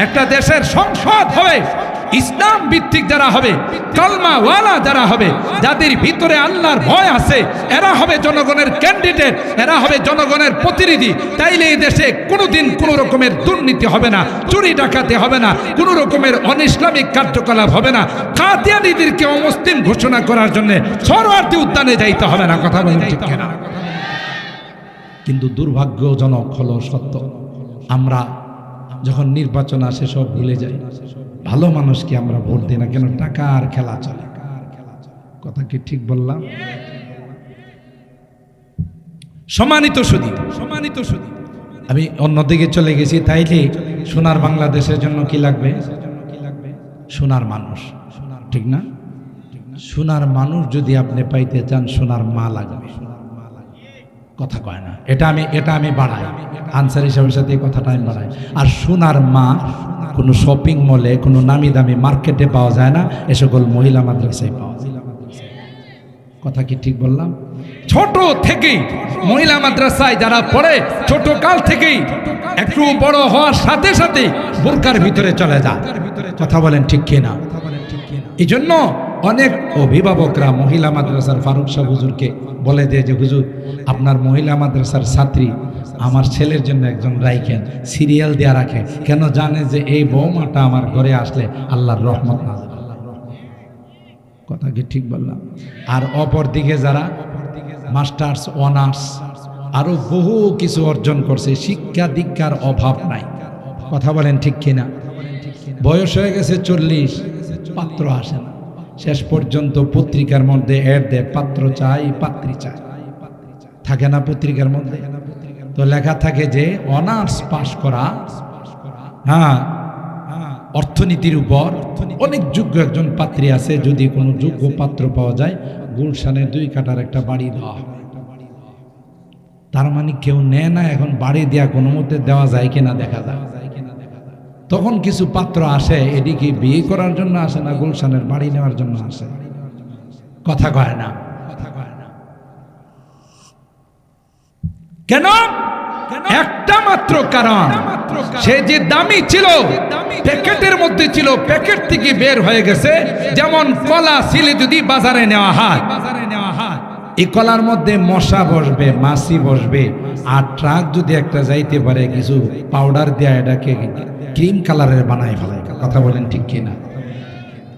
একটা দেশের সংসদ হবে ইসলাম ভিত্তিক যারা হবে, কালমাওয়ালা যারা হবে, যাদের ভিতরে আল্লাহর ভয় আছে, এরা হবে জনগণের ক্যান্ডিডেট, এরা হবে জনগণের প্রতিনিধি। তাইলে এই দেশে কোনোদিন কোনো রকমের দুর্নীতি হবে না, চুরি ডাকাতি হবে না, কোনো রকমের অনিসলামিক কার্যকলাপ হবে না, কাদিয়ানীদেরকে অমুসলিম ঘোষণা করার জন্য সরওয়ার্দী উদ্যানে যাইতে হবে না। কথা বলেন ঠিক কিনা? কিন্তু দুর্ভাগ্যজনক হলো সত্য, আমরা যখন নির্বাচন আসে সব ভুলে যাই। ভালো মানুষকে আমরা ভোট দিই না কেন? টাকার খেলা চলে। কথা কি ঠিক বললাম? সম্মানিত সুধী, আমি অন্যদিকে চলে গেছি। তাইলে সোনার বাংলাদেশের জন্য কি লাগবে? সোনার মানুষ, ঠিক না? সোনার মানুষ যদি আপনি পাইতে চান, সোনার মা লাগবে। কথা কয় না? এটা আমি বাড়াই, আনসার হিসাবের সাথে এই কথাটা আমি বাড়াই। আর সোনার মা কোনো শপিং মলে, কোনো নামি দামি মার্কেটে পাওয়া যায় না, এ সকল মহিলা মাদ্রাসায় পাওয়া যায়। কথা কি ঠিক বললাম? ছোট থেকেই মহিলা মাদ্রাসায় যারা পড়ে, ছোট কাল থেকেই একটু বড় হওয়ার সাথে সাথে বোরকার ভিতরে চলে যায়। কথা বলেন ঠিক কিনা? এই জন্য অনেক অভিভাবকরা মহিলা মাদ্রাসার ফারুক শাহ হুজুরকে বলে দেয় যে হুজুর আপনার মহিলা মাদ্রাসার ছাত্রী আমার ছেলের জন্য একজন রাইখেন, সিরিয়াল দেয়া রাখে, কেন জানে যে এই বৌমাটা আমার ঘরে আসলে আল্লাহর রহমত নাযিল। কথা কি ঠিক বললাম? আর অপর দিকে যারা মাস্টার্স, অনার্স আরো বহু কিছু অর্জন করছে, শিক্ষা দীক্ষার অভাব নাই। কথা বলেন ঠিক কিনা? বয়স হয়ে গেছে 40, পাত্র আসে না, শেষ পর্যন্ত পত্রিকার মধ্যে এড দেয় পাত্র চাই, পাত্রী চাই। থাকে না পত্রিকার মধ্যে? তো লেখা থাকে যে অনার্স পাশ করা, হ্যাঁ, অর্থনীতির উপর অনেক যোগ্য একজন পাত্রী আছে, যদি কোনো যোগ্য পাত্র পাওয়া যায় গুলশানে 2 কাঠার একটা বাড়ি দেওয়া হয়। তার মানে কেউ নেয় না, এখন বাড়ি দেওয়া কোনো মতে দেওয়া যায় কিনা দেখা যায়। তখন কিছু পাত্র আসে, এদিকে বিয়ে করার জন্য আসে না, গুলশানের বাড়ি নেওয়ার জন্য আসে। কথা কয় না? কেন? একটা মাত্র কারণ, সে যে দামি ছিল প্যাকেটের মধ্যে ছিল, প্যাকেট থেকে বের হয়ে গেছে। যেমন কলা ছিলে যদি বাজারে নেওয়া হয়, এই কলার মধ্যে মশা বসবে, মাছি বসবে, আর ট্রাক যদি একটা যাইতে পারে কিছু পাউডার দেয়া এটাকে ক্রিম কালারের বানায় ফেলে। কথা বলেন ঠিক কিনা?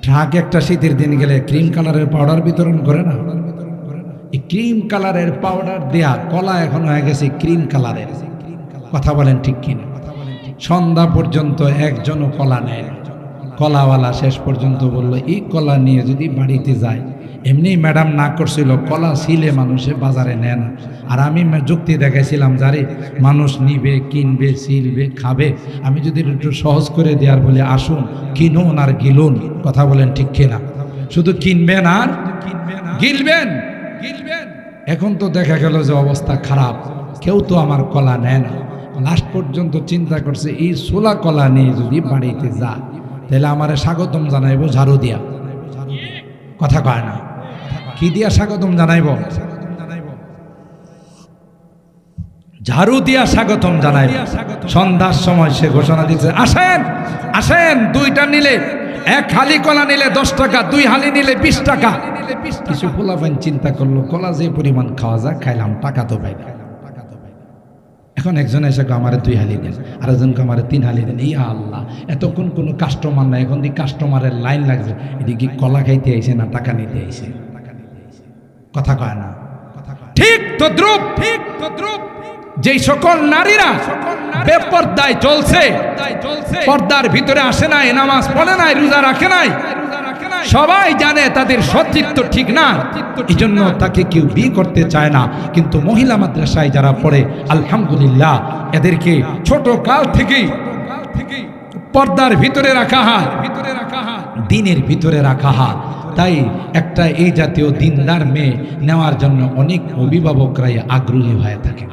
ট্রাক একটা শীতের দিন গেলে ক্রিম কালারের পাউডার বিতরণ করে না? এই ক্রিম কালারের পাউডার দেয়া কলা এখন হয়ে গেছে ক্রিম কালারের। কথা বলেন ঠিক কিনা? সন্ধ্যা পর্যন্ত একজনও কলা নেয় না। কলাওয়ালা শেষ পর্যন্ত বলল এই কলা নিয়ে যদি বাড়িতে যায়, এমনি ম্যাডাম না করছিল কলা ছিলে মানুষে বাজারে নেয় না, আর আমি যুক্তি দেখাইছিলাম যারে মানুষ নিবে, কিনবে, সিলবে, খাবে, আমি যদি একটু সহজ করে দেওয়ার বলে আসুন কিনুন আর গিলুন। কথা বলেন ঠিক কিনা? শুধু কিনবেন আর গিলবেন। এখন তো দেখা গেল যে অবস্থা খারাপ, কেউ তো আমার কলা নেয় না। লাস্ট পর্যন্ত চিন্তা করছে এই ছোলা কলা নিয়ে যদি বাড়িতে যায় তাহলে আমারে স্বাগতম জানাইব ঝাড়ু দিয়া। কথা কয় না? কি দিয়া স্বাগতম জানাইব? ঝাড়ু দিয়া স্বাগতম জানাইব। সন্ধ্যার সময় সে ঘোষণা দিচ্ছে, আসেন আসেন, দুইটা নিলে, এক হালি কলা নিলে 10 টাকা, 2 হালি নিলে 20 টাকা। কিছু পোলাপাইন চিন্তা করলো কলা যে পরিমাণ খাওয়া যায় খাইলাম, টাকা তো পাই না। এখন একজন এসে আমারে 2 হালি দেন, আরেকজনকে আমারে 3 হালি দেন। ইয়া আল্লাহ, এতক্ষণ কোনো কাস্টমার নাই, এখন দি কাস্টমারের লাইন লাগছে। এদিকে কলা খাইতে আইছে না টাকা নিতে আইছে? কথা কয় না? ঠিক তদ্রুপ যেই সকল নারীরা বেপরদায় চলছে, পর্দার ভিতরে আসে নাই, নামাজ পড়ে নাই, রোজা রাখে নাই, সবাই জানে তাদের সতীত্ব ঠিক না, এই জন্য তাকে কেউ বিয়ে করতে চায় না। কিন্তু মহিলা মাদ্রাসায় যারা পড়ে আলহামদুলিল্লাহ, এদেরকে ছোট কাল থেকেই পর্দার ভিতরে রাখা হয়, দিনের ভিতরে রাখা হয়। তাই একটা এই জাতীয় দিনদার মেয়ে নেওয়ার জন্য অনেক অভিভাবকরাই আগ্রহী হয়ে থাকে।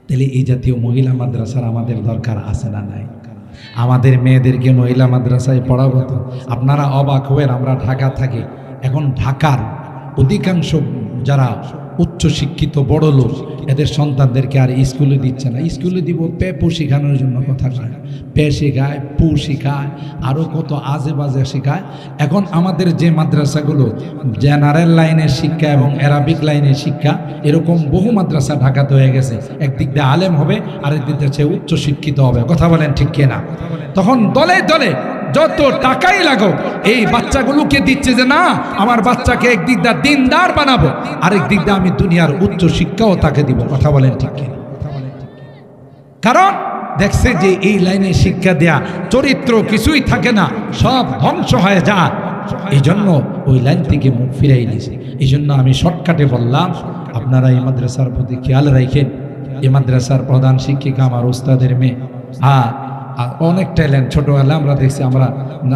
তাহলে এই জাতীয় মহিলা মাদ্রাসার আমাদের দরকার আছে না নাই? আমাদের মেয়েদেরকে মহিলা মাদ্রাসায় পড়াবো তো? আপনারা অবাক হবেন, আমরা ঢাকা থাকি, এখন ঢাকার অধিকাংশ যারা উচ্চ শিক্ষিত বড় লোক এদের সন্তানদেরকে আর স্কুলে দিচ্ছে না। স্কুলে দিব পু শেখানোর জন্য, কথা কয়, শেখায়, পু শেখায়, আরও কত আজে বাজে শেখায়। এখন আমাদের যে মাদ্রাসাগুলো জেনারেল লাইনের শিক্ষা এবং অ্যারাবিক লাইনের শিক্ষা, এরকম বহু মাদ্রাসা ঢাকাতে হয়ে গেছে। একদিক দিয়ে আলেম হবে, আরেক দিক দিয়ে উচ্চ শিক্ষিত হবে। কথা বলেন ঠিক কিনা? তখন দলে দলে যত টাকাই লাগো এই বাচ্চাগুলোকে দিচ্ছে যে না, আমার বাচ্চাকে একদিক দিয়ে দিনদার বানাবো, আরেক দিক দিয়ে আমি দুনিয়ার উচ্চ শিক্ষাও তাকে দিব। কথা বলেন ঠিক কিনা? কারণ দেখছে যে এই লাইনে শিক্ষা দেয়া চরিত্র কিছুই থাকে না, সব ধ্বংস হয়ে যায়। এই জন্য ওই লাইন থেকে মুখ ফিরাই নিয়েছে। এই জন্য আমি শর্টকাটে বললাম, আপনারা এই মাদ্রাসার প্রতি খেয়াল রাখেন। এই মাদ্রাসার প্রধান শিক্ষিকা আমার ওস্তাদের মেয়ে, অনেক ট্যালেন্ট। ছোটবেলা আমরা দেখছি,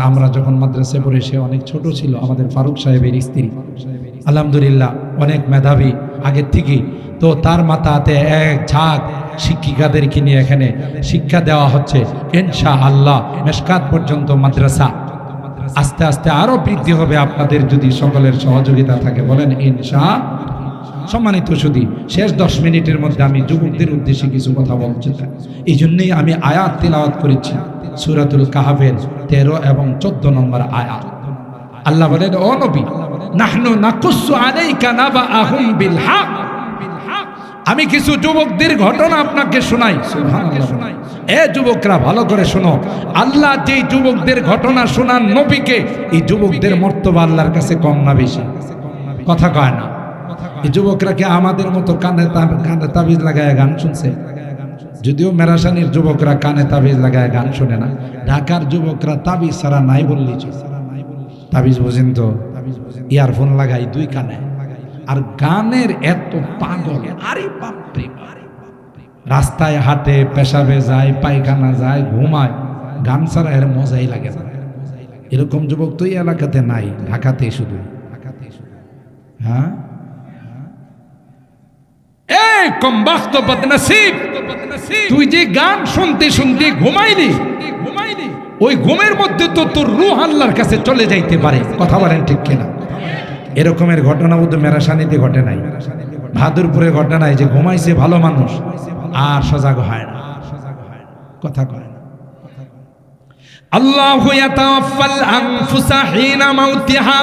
আমরা যখন মাদ্রাসায় পড়ে সে অনেক ছোট ছিল। আমাদের ফারুক সাহেবের স্ত্রী আলহামদুলিল্লাহ অনেক মেধাবী আগের থেকেই। তো তার মাথাতে এক ঝাঁক শিক্ষিকাদেরকে নিয়ে এখানে শিক্ষা দেওয়া হচ্ছে ইনশাআল্লাহ। মেশকাত পর্যন্ত মাদ্রাসা আস্তে আস্তে আরো বৃদ্ধি হবে আপনাদের যদি সকলের সহযোগিতা থাকে, বলেন ইনশাআল্লাহ। সম্মানিত সুধী, শেষ 10 মিনিটের মধ্যে আমি যুবকদের উদ্দেশ্যে কিছু কথা বলতে চাই। এই জন্যই আমি আয়াত তিলাওয়াত করেছি, সূরাতুল কাহফের 13 এবং 14 নম্বর আয়াত। আল্লাহ বলেন, ও নবী, নাহনু নাকুসু আলাইকা নাবাআহুম বিল হক। আমি কিছু যুবকদের ঘটনা আপনাকে শোনাই। সুবহানাল্লাহ। এ যুবকরা ভালো করে শোনো, আল্লাহ যেই যুবকদের ঘটনা শোনান নবীকে, এই যুবকদের মর্তবা আল্লাহর কাছে কম না বেশি? কথা কয় না? এই যুবকরা কি আমাদের মতো কানে তাবিজ লাগায় গান শুনছে? যদিও মেরাসানির যুবকরা কানে তাবিজ লাগায় গান শুনে না, ঢাকার যুবকরা তাবিজ ছাড়া নাই বললেই চলে। তাবিজ বোঝেন তো? ইয়ারফোন লাগাই 2 কানে, আর গানের এত পাগল, আরে বাপরে, রাস্তায় হাঁটে, পেশাবে যায়, পায়খানা যায়, ঘুমায়, গান ছাড়া এর মজাই লাগে না। এরকম যুবক তো এই এলাকাতে নাই, ঢাকাতে শুধু। হ্যাঁ, তুই যে গান শুনতে শুনতে ঘুমাইলি, ওই ঘুমের মধ্যে তো তোর রূহ আল্লাহর কাছে চলে যাইতে পারে। কথা বলেন ঠিক কিনা? এরকমের ঘটনা বোধহয় মেরাসানিতে ঘটে নাই, ভাদুরপুরে ঘটে নাই, যে ঘুমাইছে ভালো মানুষ আর সজাগ হয় না। কথা কয় না? আল্লাহু ইয়াতাওয়াফাল আনফুসা হিনা মাউতিহা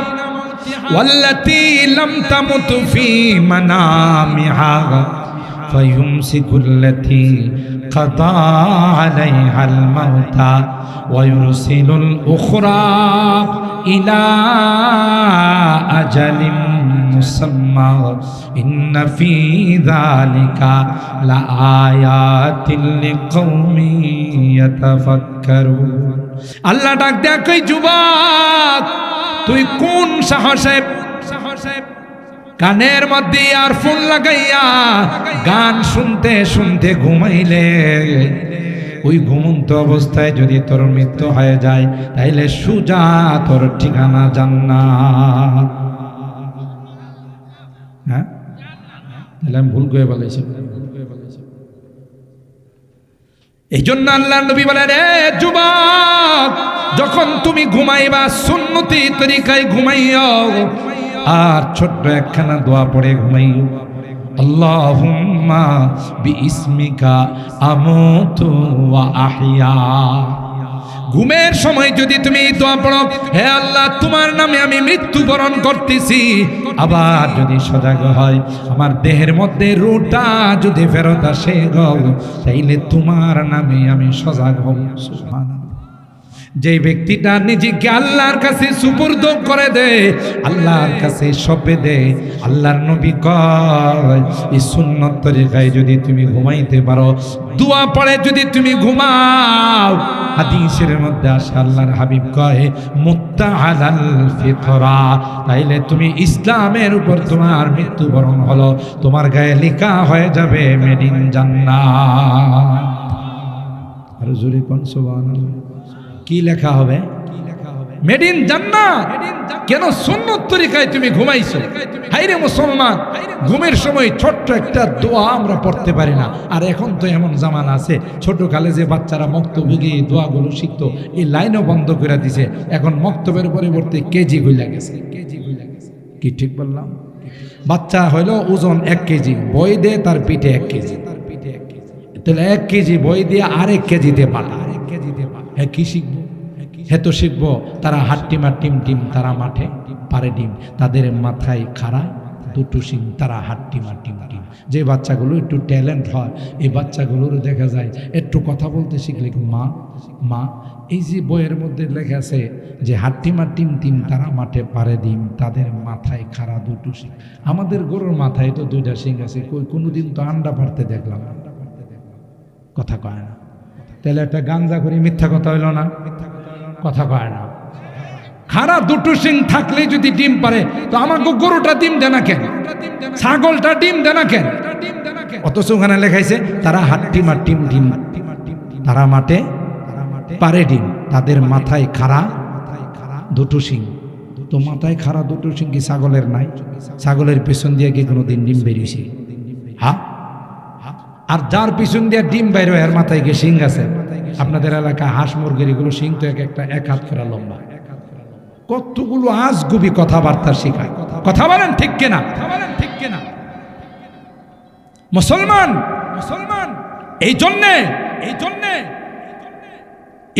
ওয়াল্লাতী লাম তামুত ফী মানামিহা ফায়ুমসিকুল্লাতী কাদা আলাইহাল মাউতা ওয়া ইউরসিলুল উখরা ইলা আজালিম মুসাম্মা ইন্না ফী যালিকা লাআয়াতিন লিকওমিন ইয়াতাফাক্কারুন। আল্লাহ ডাক দেয়া কই, যুবক তুই কোন সাহসে কানের মধ্যে ইয়ারফোন লাগাইয়া গান শুনতে শুনতে ঘুমাইলে? ওই ঘুমন্ত অবস্থায় যদি তোর মৃত্যু হয়ে যায় তাইলে সুজা তোর ঠিকানা জান্নাত। হ্যাঁ, তাহলে আমি ভুল করে বলেছি। এই জন্য আল্লাহ নবী বলেন, রে যুবক, যখন তুমি ঘুমাইবা সুন্নতি তরিকায় ঘুমাইও, আর ছোট্ট একখানা দোয়া পড়ে ঘুমাইও, আল্লাহুম্মা বিইসমিকা আমুতু ওয়া আহইয়া। ঘুমের সময় যদি তুমি এই দোয়া পড়ো, হে আল্লাহ তোমার নামে আমি মৃত্যুবরণ করতেছি, আবার যদি সজাগ হয় আমার দেহের মধ্যে রূহটা যদি ফেরত আসে গো, তাইলে তোমার নামে আমি সজাগ হব। সুবহানাল্লাহ। যে ব্যক্তিটা নিজেকে আল্লাহর কাছে সুপুর্দ করে দেয়, আল্লাহর কাছে সঁপে দেয়, আল্লাহর নবী কয় এই সুন্নত তরিকায় যদি তুমি ঘুমাইতে পারো, দোয়া পড়ে যদি তুমি ঘুমাও, হাদিসের মধ্যে আসে আল্লাহর হাবিব কয় মুত্তা আলাল ফিতরা, তাইলে তুমি ইসলামের উপর তোমার মৃত্যুবরণ হলো, তোমার গায়ে লেখা হয়ে যাবে মেড ইন জান্নাত। আর জোরে কোন সুবহানাল্লাহ। কি লেখা হবে? মেড ইন জান্নাত। কেন? সুন্নত তরিকায় তুমি ঘুমাইছো। হাইরে মুসলমান, ঘুমের সময় ছোট্ট একটা দোয়া আমরা পড়তে পারি না। আর এখন তো এমন জামানা আছে, ছোট কালে যে বাচ্চারা মক্তবে গিয়ে দোয়াগুলো শিখতো, এই লাইনও বন্ধ করে দিছে। এখন মক্তবের পরিবর্তে কেজি হইলা গেছে। কি ঠিক বললাম? বাচ্চা হইলো ওজন 1 কেজি, বই দে তার পিঠে 1 কেজি, তাহলে 1 কেজি বই দিয়ে আরেক কেজিতে পাঠা। হ্যাঁ, কি শিখবো? হ্যাঁ তো শিখবো তারা হাট্টিমা টিম টিম, তারা মাঠে পারে ডিম, তাদের মাথায় খাড়া দুটো শিং, তারা হাট্টিমা টিম টিম। যে বাচ্চাগুলো একটু ট্যালেন্ট হয়, এই বাচ্চাগুলোর দেখা যায় একটু কথা বলতে শিখলে মা মা। এই যে বইয়ের মধ্যে লেখা আছে যে হাট্টিমা টিম টিম, তারা মাঠে পারে ডিম, তাদের মাথায় খাড়া দুটো শিং। আমাদের গরুর মাথায় তো 2টা শিং আছে, কোনোদিন তো আন্ডা পারতে দেখলাম না। কথা কয় না। তাহলে একটা গাঞ্জা করি, মিথ্যা কথা হইল না? কথা কয় না। খাড়া দুটো শিং থাকলে যদি ডিম পারে, তো আমাকে গরুটা ডিম দেনা কেন? ছাগলটা ডিম দেনা কেন? অথচ ওখানে লেখাইছে তারা হাট্টিমা টিম ডিম, তারা মাঠে পারে ডিম, তাদের মাথায় খাড়া দুটো শিং। তো মাথায় খাড়া দুটো শিং কি ছাগলের নাই? ছাগলের পেছন দিয়ে কি কোনোদিন ডিম বেরিয়েছে? হ্যাঁ। আর যার পিছন দিয়ে ডিম বাইর হয়, এর মাথায় গিয়ে শিং আছে। আপনাদের এলাকায় হাঁস মুরগির এগুলো শিং তো একটা 1 হাত করে লম্বা। কতগুলো আজগুবি কথাবার্তা শেখায়। কথা বলেন ঠিক কিনা? মুসলমান এই জন্যে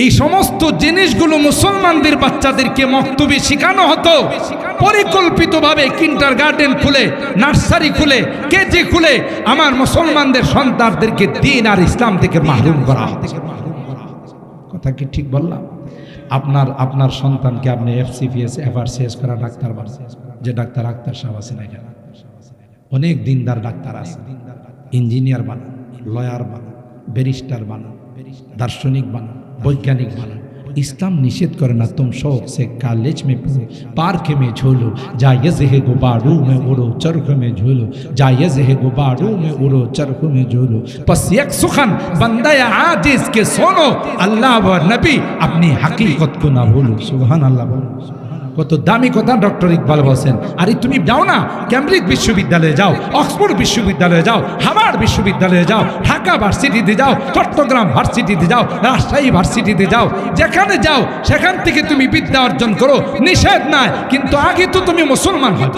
এই সমস্ত জিনিসগুলো মুসলমানদের বাচ্চাদেরকে মক্তবে শেখানো হতো পরিকল্পিতভাবে। কিন্ডারগার্টেন খুলে, নার্সারি খুলে, কেজি খুলে আমার মুসলমানদের সন্তানদেরকে দ্বীন আর ইসলাম থেকে মাহরুম করা হচ্ছে। কথা কি ঠিক বললাম? আপনার সন্তানকে আপনি FCPS FRCS করা ডাক্তার বানান, যে ডাক্তার আক্তার সাহেব আছেন এখানে, অনেক দিনদার ডাক্তার আছে, ইঞ্জিনিয়ার বানান, লয়ার বানান, ব্যারিস্টার বানান, দার্শনিক বানান, वैज्ञानिक बना। इस्लाम निषेध करना तुम शौक से कॉलेज में पढ़ो, पार्क में झूलो, जायज़ है गुबारों में उड़ो, चरख में झूलो, जायज़ है गुबारों में उड़ो, चरख में झूलो। बस एक सुखन बंदा आजिज़ के सोनो, अल्लाह व नबी अपनी हकीकत को ना भूलो। सुभान अल्लाह बोलो। কত দামি কথা ডক্টর ইকবাল বলছেন। আরে তুমি যাও না, ক্যামব্রিজ বিশ্ববিদ্যালয়ে যাও, অক্সফোর্ড বিশ্ববিদ্যালয়ে যাও, হার্ভার্ড বিশ্ববিদ্যালয়ে যাও, ঢাকা ভার্সিটিতে যাও, চট্টগ্রাম ভার্সিটিতে যাও, রাজশাহী ভার্সিটিতে যাও, যেখানে যাও সেখান থেকে তুমি বিদ্যা অর্জন করো, নিষেধ নাই, কিন্তু আগে তো তুমি মুসলমান হও।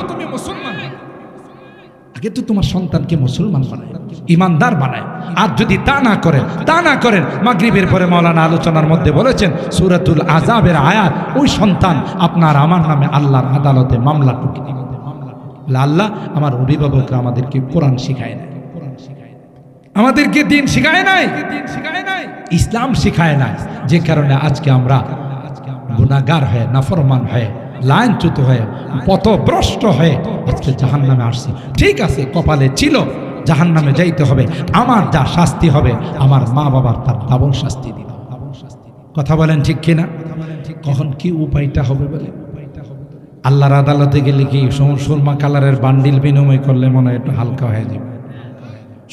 আগে তো তোমার সন্তানকে মুসলমান বানায়, ইমানদার বানায়। আর যদি তা না করেন মাগরিবের পরে মাওলানা আলোচনার মধ্যে বলেছেন সূরাতুল আযাবের আয়াত, ওই সন্তান আপনার আমার নামে আল্লাহর আদালতে মামলা টুকে দিবে। আল্লাহ আমার অভিভাবকরা আমাদেরকে কোরআন শিখায় নাই, আমাদেরকে দিন শিখায় নাই, ইসলাম শিখায় নাই, যে কারণে আজকে আমরা গুনাহগার হয়ে, নাফরমান হয়ে, লাইনচ্যুত হয়ে, পথভ্রষ্ট হয়ে আজকে জাহান্নামে আসছি। ঠিক আছে, কপালে ছিল জাহান্নামে যাইতে হবে, আমার যা শাস্তি হবে আমার মা বাবার তার ডাবল শাস্তি দিল। কথা বলেন ঠিক কিনা? কখন কি উপায়টা হবে বলে আল্লাহর আদালতে গেলে কি সুরমা কালারের বান্ডিল বিনিময় করলে মনে হয় একটু হালকা হয়ে যাবে,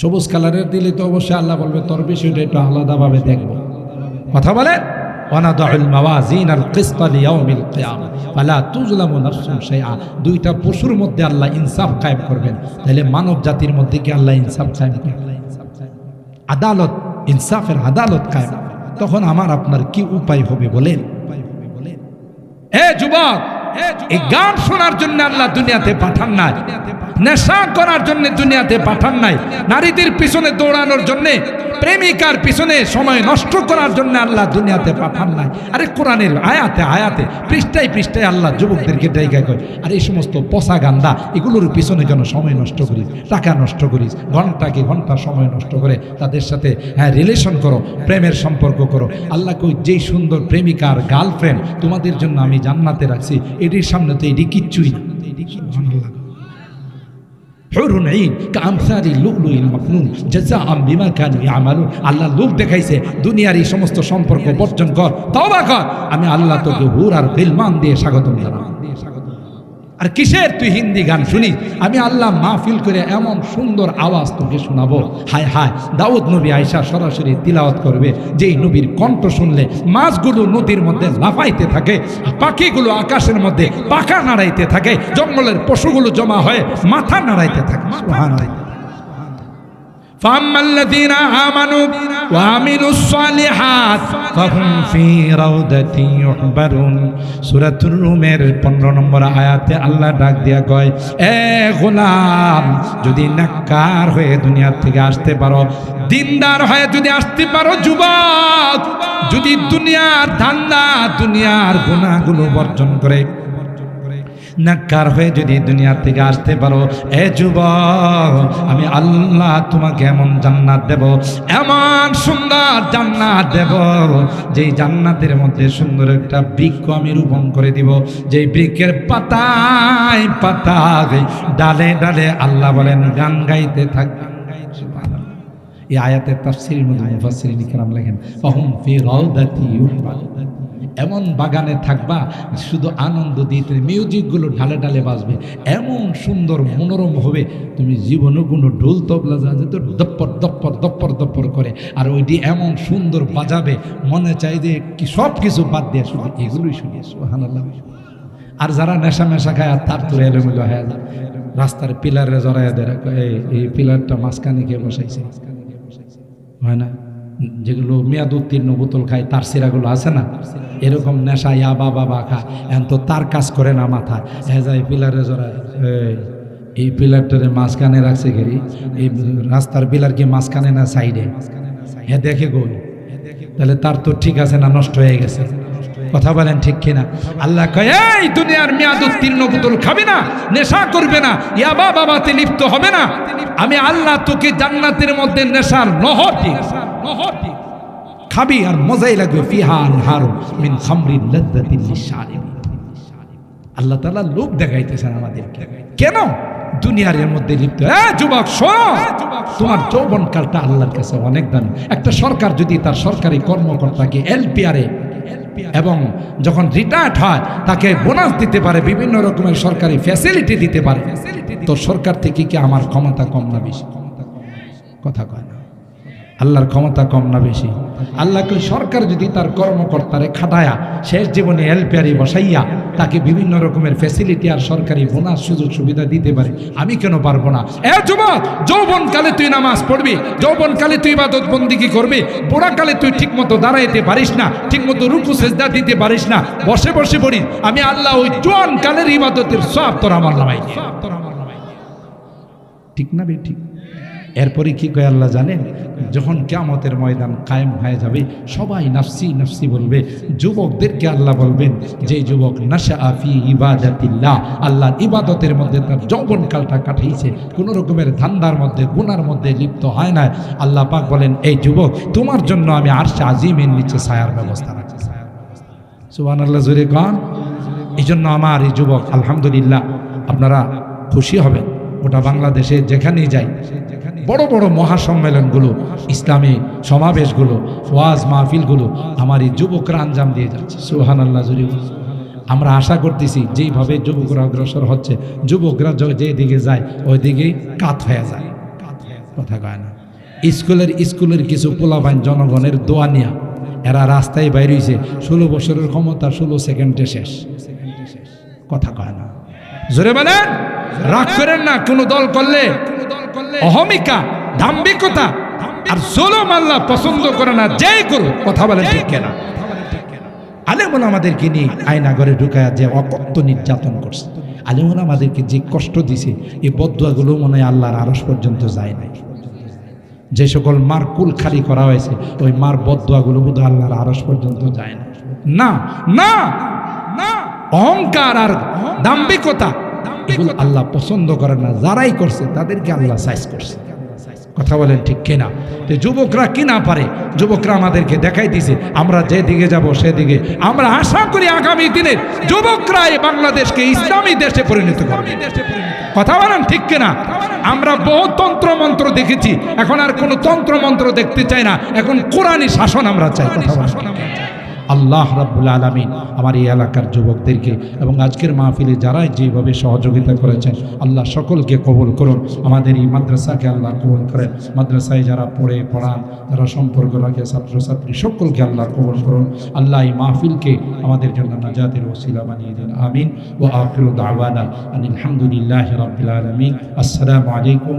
সবুজ কালারের দিলে তো অবশ্যই আল্লাহ বলবে তোর বিষয়টা একটু আলাদাভাবে দেখবো। কথা বলে ওয়ানাদুল মাওয়াজিনাল কিসতা লিয়াউমিল কিয়ামা ফালা তুজলামু নাফসুন শাইআ। দুইটা পশুর মধ্যে আল্লাহ ইনসাফ কায়েম করবেন, তাহলে মানব জাতির মধ্যে কি আল্লাহ ইনসাফ কায়েম করবেন? আদালত, ইনসাফের আদালত কায়েম। তখন আমার আপনার কি উপায় হবে বলেন? এ যুবক, এই গান শোনার জন্য আল্লাহ দুনিয়াতে পাঠান নাই, নেশা করার জন্য দুনিয়াতে পাঠান নাই, নারীদের পিছনে দৌড়ানোর জন্য, প্রেমিকার পিছনে সময় নষ্ট করার জন্য আল্লাহ দুনিয়াতে পাঠান নাই। আরে কোরআনের আয়াতে আয়াতে পৃষ্ঠায় পৃষ্ঠায় আল্লাহ যুবকদেরকে জায়গায় কয়, আর এই সমস্ত পচা গান্দা এগুলোর পিছনে কেন সময় নষ্ট করিস, টাকা নষ্ট করিস, ঘন্টাকে ঘন্টা সময় নষ্ট করে তাদের সাথে রিলেশন করো, প্রেমের সম্পর্ক করো। আল্লাহ কই, যেই সুন্দর প্রেমিকার গার্লফ্রেন্ড তোমাদের জন্য আমি জান্নাতে রাখছি, এটির সামনে তো এটি কিচ্ছুই না। হুরুন ঈন কামসারি লুলুইল মাকনুন জাযাআম বিমা কানু ইয়ামালুন। আল্লাহ লোক দেখাইছে দুনিয়ার এই সমস্ত সম্পর্ক বর্জন কর, তওবা কর, আমি আল্লাহ তোকে হুর আর গিলমান দিয়ে স্বাগতম জানাই। আর কিসের তুই হিন্দি গান শুনিস? আমি আল্লাহ মাহফিল করে এমন সুন্দর আওয়াজ তোকে শোনাবো, হায় হায় দাউদ নবী আয়েশা সরাসরি তিলাওয়াত করবে, যেই নবীর কণ্ঠ শুনলে মাছগুলো নদীর মধ্যে লাফাইতে থাকে, পাখিগুলো আকাশের মধ্যে পাখা নাড়াইতে থাকে, জঙ্গলের পশুগুলো জমা হয়ে মাথা নাড়াইতে থাকে। সুবহানাল্লাহ। فَأَمَّا الَّذِينَ آمَنُوا وَعَمِلُوا الصَّالِحَاتِ فَهُمْ فِي رَوْضَةٍ يُحْبَرُونَ। সূরাতুর রুমের 15 নম্বর আয়াতে আল্লাহ ডাক দিয়া কয়, এ গোলাম, যদি নেককার হয়ে দুনিয়া থেকে আসতে পারো, দিনদার হয়ে যদি আসতে পারো, যুবক, যদি দুনিয়ার ধান্দা, দুনিয়ার গুনাহগুলো বর্জন করে নেককার হয়ে যদি দুনিয়া থেকে আসতে পারো, এ যুবক, আমি আল্লাহ তোমাকে এমন জান্নাত দেব, এমন সুন্দর জান্নাত দেব, যেই জান্নাতের মধ্যে সুন্দর একটা বৃক্ষ আমি রোপণ করে দিব, যেই বৃক্ষের পাতায় পাতায়, ডালে ডালে আল্লাহ বলেন গান গাইতে থাকবে। এই আয়াতের তাফসীরের মধ্যে মুফাসসিরিন কিরাম লেখেন, ফাহুম ফি রাউদাতি ইউহবারুন। এমন বাগানে থাকবা, শুধু আনন্দ দিতে মিউজিকগুলো ঢালে ঢালে বাজবে, এমন সুন্দর মনোরম হবে, তুমি জীবনে কোনো ঢোল তবলা যাতে তো দপ্পর দপ্পর দপ্পর দপ্পর করে, আর ওইটি এমন সুন্দর বাজাবে, মনে চাই যে কি সব কিছু বাদ দিয়ে শুধু এগুলোই শুনি। সুবহানাল্লাহ। আর যারা নেশা মেশা খায় আর তার তোর এলোমেলো হয়ে যায়, রাস্তার পিলারে জড়াইয়া দেয়, এই পিলারটা মাঝখানে কে বসাইছে, হয় না? যেগুলো মেয়াদ উত্তীর্ণ বোতল খায়, তার সিরাগুলো আছে না, এরকম নেশা ইয়াবা বাবা খায়, এখন তো তার কাজ করে না মাথায়, যায় পিলারে জড়ায়, এই পিলারটারে মাঝখানে রাখছে ঘেরি, এই রাস্তার পিলার কি মাঝখানে না সাইডে, হ্যাঁ দেখে গো, তাহলে তার তো ঠিক আছে না নষ্ট হয়ে গেছে? কথা বলেন ঠিক কিনা? আল্লাহ কয়, এই দুনিয়ার মেয়াদ উত্তীর্ণ বোতল খাবি না, নেশা করবে না, ইয়াবা বাবাতে লিপ্ত হবে না, আমি আল্লাহ তোকে জান্নাতের মধ্যে নেশার নহর খাবি, আর মজাই লাগবে। ফিহা আনহারু মিন খামরিন লাযযাতিন লিশারিবিন। আল্লাহ তাআলা লোক দেখাইতেছেন আমাদেরকে, কেন দুনিয়ার এর মধ্যে লিপ্ত। যুবক শোনো, তোমার যৌবনকালটা আল্লাহর কাছে অনেক দামি। একটা সরকার যদি তার সরকারি কর্মকর্তাকে এলপিআরে এবং যখন রিটায়ার্ড হয় তাকে বোনাস দিতে পারে, বিভিন্ন রকমের সরকারি ফ্যাসিলিটি দিতে পারে, তো সরকার থেকে কি আমার ক্ষমতা কম না বেশি? কথা কয় না। আল্লাহর ক্ষমতা কম না বেশি? আল্লাহকে সরকার যদি তার কর্মকর্তারে খাটায়া শেষ জীবনে এলপিআরি বসাইয়া তাকে বিভিন্ন রকমের ফ্যাসিলিটি আর সরকারি বোনাস সুযোগ সুবিধা দিতে পারে, আমি কেন পারবো না? এ যুবক, যৌবনকালে তুই নামাজ পড়বি, যৌবনকালে তুই ইবাদত বন্দিগি করবি, বুড়াকালে তুই ঠিক মতো দাঁড়াইতে পারিস না, ঠিক মতো রুকু সেজদা দিতে পারিস না, বসে বসে পড়িস, আমি আল্লাহ ওই জোয়ান কালের ইবাদতের সওয়াব তোর আমার নামাই দিয়ে। ঠিক না বে ঠিক? এরপরে কি কয় আল্লাহ জানেন? যখন কিয়ামতের ময়দান কায়েম হয়ে যাবে, সবাই নাফসি নাফসি বলবে। যুবকদেরকে আল্লাহ বলবেন, যে যুবক নাশা ফি ইবাদাতিল্লাহ, আল্লাহর ইবাদতের মধ্যে তার যৌবনকালটা কাটাইছে, কোনো রকমের ধান্দার মধ্যে গুনার মধ্যে লিপ্ত হয় না, আল্লাহ পাক বলেন, এই যুবক তোমার জন্য আমি আরশে আজিমের নিচে ছায়ার ব্যবস্থা রাখছি। সুবহানাল্লাহ, জোরে গান। এই জন্য আমার এই যুবক, আলহামদুলিল্লাহ, আপনারা খুশি হবেন। ওটা বাংলাদেশে যেখানেই যাই, বড় বড় মহাসম্মেলনগুলো, ইসলামী সমাবেশগুলো, ওয়াজ মাহফিলগুলো আমার এই যুবকরা আঞ্জাম দিয়ে যাচ্ছে। সুবহানাল্লাহ, জোরে। আমরা আশা করতেছি যেইভাবে যুবকরা অগ্রসর হচ্ছে, যুবকরা যেদিকে যায় ওই দিকেই কাত হয়ে যায়। কথা কয় না? স্কুলের কিছু পোলাবাইন জনগণের দোয়া নিয়া এরা রাস্তায় বাইরে হয়েছে, 16 বছরের ক্ষমতা 16 সেকেন্ডে শেষ। কথা কয় না? জোরে বলেন। রাগ করেন না। কোন দল করলে অহমিকা, দাম্ভিকতা আর জুলুম আল্লাহ পছন্দ করে না, যেই করো। কথা বলেন ঠিক কিনা? আলেমুল আমাদেরকে নিয়ে আয়নাঘরে ঢুকায়া যে অকথ্য নির্যাতন করছে, আলেমুল আমাদেরকে যে কষ্ট দিছে, এই বদদুয়াগুলো মনে হয় আল্লাহর আরশ পর্যন্ত যায় নাই। যে সকল মার কুল খালি করা হয়েছে, ওই মার বদদুয়াগুলো বোধহয় আল্লাহর আরশ পর্যন্ত যায় না। না না না, অহংকার আর দাম্ভিকতা এগুলো আল্লাহ পছন্দ করে না। যারাই করছে তাদেরকে আল্লাহ সাইজ করছে। কথা বলেন ঠিক কিনা? তো যুবকরা কি না পারে, যুবকরা আমাদেরকে দেখাই দিছে। আমরা যেদিকে যাব সেদিকে আমরা আশা করি আগামী দিনে যুবকরা এই বাংলাদেশকে ইসলামী দেশে পরিণত করবে। কথা বলেন ঠিক কিনা? আমরা বহু তন্ত্র মন্ত্র দেখেছি, এখন আর কোনো তন্ত্র মন্ত্র দেখতে চাই না, এখন কোরআনী শাসন আমরা চাই। কথা বলেন। আল্লাহ রাব্বুল আলামিন আমার এই এলাকার যুবকদেরকে এবং আজকের মাহফিলে যারা যেভাবে সহযোগিতা করেছেন, আল্লাহ সকলকে কবুল করুন। আমাদের এই মাদ্রাসাকে আল্লাহ কবুল করেন। মাদ্রাসায় যারা পড়ান, যারা সম্পর্ক রাখে, ছাত্রছাত্রী সকলকে আল্লাহ কবুল করুন। আল্লাহ এই মাহফিলকে আমাদের জন্য নাজাতের ওসিলা বানিয়ে দিন। আমিন। ওয়া আখিরু দাওয়ানা আনিল হামদুলিল্লাহি রাব্বিল আলামিন। আসসালামু আলাইকুম।